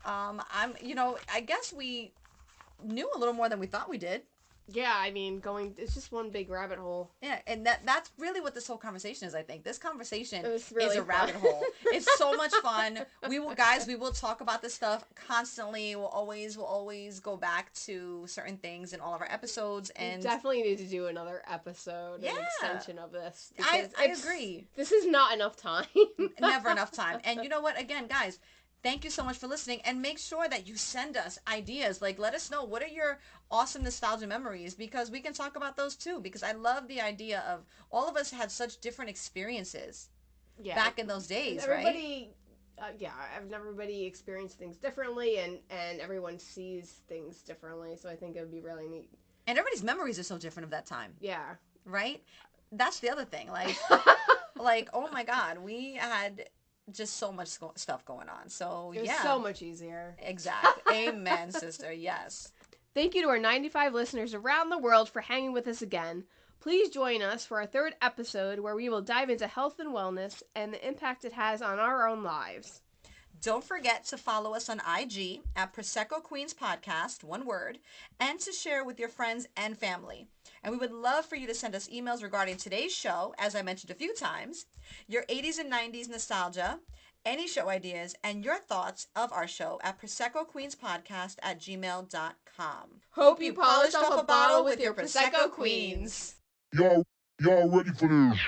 I guess we knew a little more than we thought we did. Yeah, I mean, it's just one big rabbit hole. Yeah, and that's really what this whole conversation is, I think. This conversation Really is a fun. rabbit hole. It's so much fun. We will talk about this stuff constantly. We'll always go back to certain things in all of our episodes. And we definitely need to do another episode, Yeah. an extension of this. I because agree. This is not enough time. Never enough time. And you know what? Again, guys, thank you so much for listening, and make sure that you send us ideas. Like, let us know, what are your awesome nostalgia memories, because we can talk about those too, because I love the idea of all of us had such different experiences back in those days, everybody, right? Everybody experienced things differently, and everyone sees things differently, so I think it would be really neat. And everybody's memories are so different of that time. Yeah. Right? That's the other thing. Like, oh my God, we had just so much stuff going on. So, it was so much easier. Exactly. Amen, sister. Yes. Thank you to our 95 listeners around the world for hanging with us again. Please join us for our 3rd episode, where we will dive into health and wellness and the impact it has on our own lives. Don't forget to follow us on IG at Prosecco Queens Podcast, one word, and to share with your friends and family. And we would love for you to send us emails regarding today's show, as I mentioned a few times, your 80s and 90s nostalgia, any show ideas, and your thoughts of our show at ProseccoQueensPodcast@gmail.com. Hope you polished off a bottle with your Prosecco Queens. Y'all ready for this?